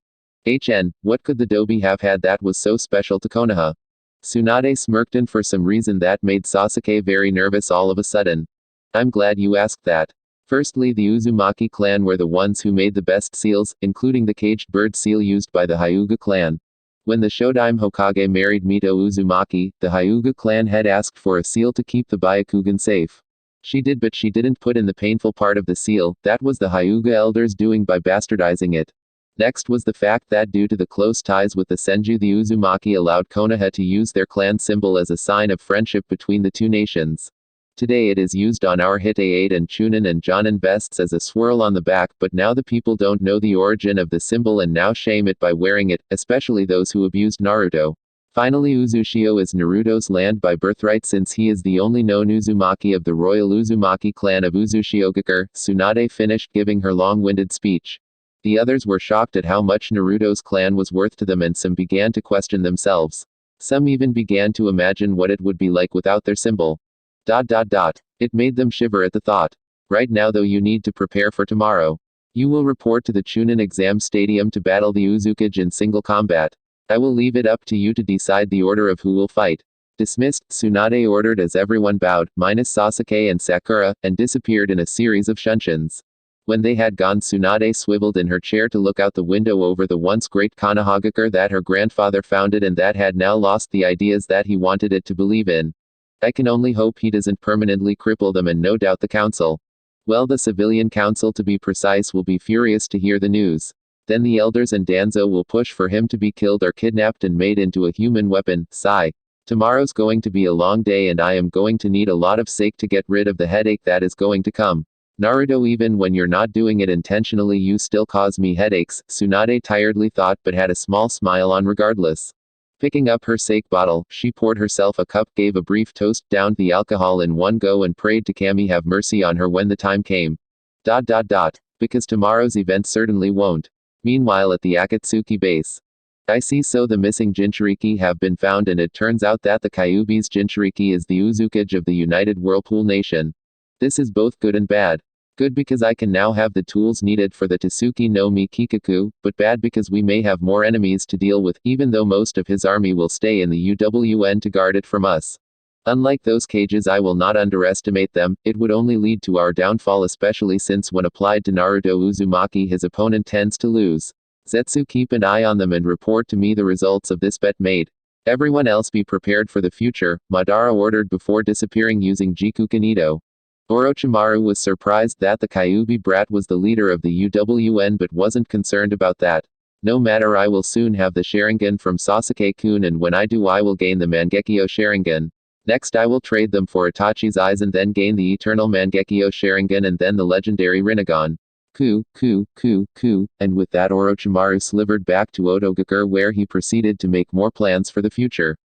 What could the Dobi have had that was so special to Konoha? Tsunade smirked, and for some reason that made Sasuke very nervous all of a sudden. I'm glad you asked that. Firstly, the Uzumaki clan were the ones who made the best seals, including the caged bird seal used by the Hyuga clan. When the Shodaime Hokage married Mito Uzumaki, the Hyuga clan had asked for a seal to keep the Byakugan safe. She did, but she didn't put in the painful part of the seal. That was the Hyuga elders doing by bastardizing it. Next was the fact that due to the close ties with the Senju, the Uzumaki allowed Konoha to use their clan symbol as a sign of friendship between the two nations. Today it is used on our Hitei and Chunin and Jonin vests as a swirl on the back, but now the people don't know the origin of the symbol and now shame it by wearing it, especially those who abused Naruto. Finally, Uzushio is Naruto's land by birthright, since he is the only known Uzumaki of the royal Uzumaki clan of Uzushiogakure. Tsunade finished giving her long-winded speech. The others were shocked at how much Naruto's clan was worth to them, and some began to question themselves. Some even began to imagine what it would be like without their symbol. It made them shiver at the thought. Right now though, you need to prepare for tomorrow. You will report to the Chunin exam stadium to battle the Uzukage in single combat. I will leave it up to you to decide the order of who will fight. Dismissed, Tsunade ordered as everyone bowed, minus Sasuke and Sakura, and disappeared in a series of shunshuns. When they had gone, Tsunade swiveled in her chair to look out the window over the once great Konohagakure that her grandfather founded and that had now lost the ideas that he wanted it to believe in. I can only hope he doesn't permanently cripple them, and no doubt the council. Well, the civilian council to be precise will be furious to hear the news. Then the elders and Danzo will push for him to be killed or kidnapped and made into a human weapon. Sigh. Tomorrow's going to be a long day, and I am going to need a lot of sake to get rid of the headache that is going to come. Naruto, even when you're not doing it intentionally you still cause me headaches, Tsunade tiredly thought but had a small smile on regardless. Picking up her sake bottle, she poured herself a cup, gave a brief toast, downed the alcohol in one go and prayed to Kami have mercy on her when the time came. Because tomorrow's event certainly won't. Meanwhile at the Akatsuki base. I see, so the missing Jinchuriki have been found and it turns out that the Kyuubi's Jinchuriki is the Uzukage of the United Whirlpool Nation. This is both good and bad. Good because I can now have the tools needed for the Tasuki no Mi Kikaku, but bad because we may have more enemies to deal with, even though most of his army will stay in the UWN to guard it from us. Unlike those cages, I will not underestimate them, it would only lead to our downfall, especially since when applied to Naruto Uzumaki his opponent tends to lose. Zetsu, keep an eye on them and report to me the results of this bet made. Everyone else be prepared for the future, Madara ordered before disappearing using Jikuken Ito. Orochimaru was surprised that the Kyuubi brat was the leader of the UWN but wasn't concerned about that. No matter, I will soon have the Sharingan from Sasuke-kun and when I do I will gain the Mangekyo Sharingan. Next I will trade them for Itachi's eyes and then gain the eternal Mangekyo Sharingan and then the legendary Rinnegan. And with that Orochimaru slivered back to Otogakure where he proceeded to make more plans for the future.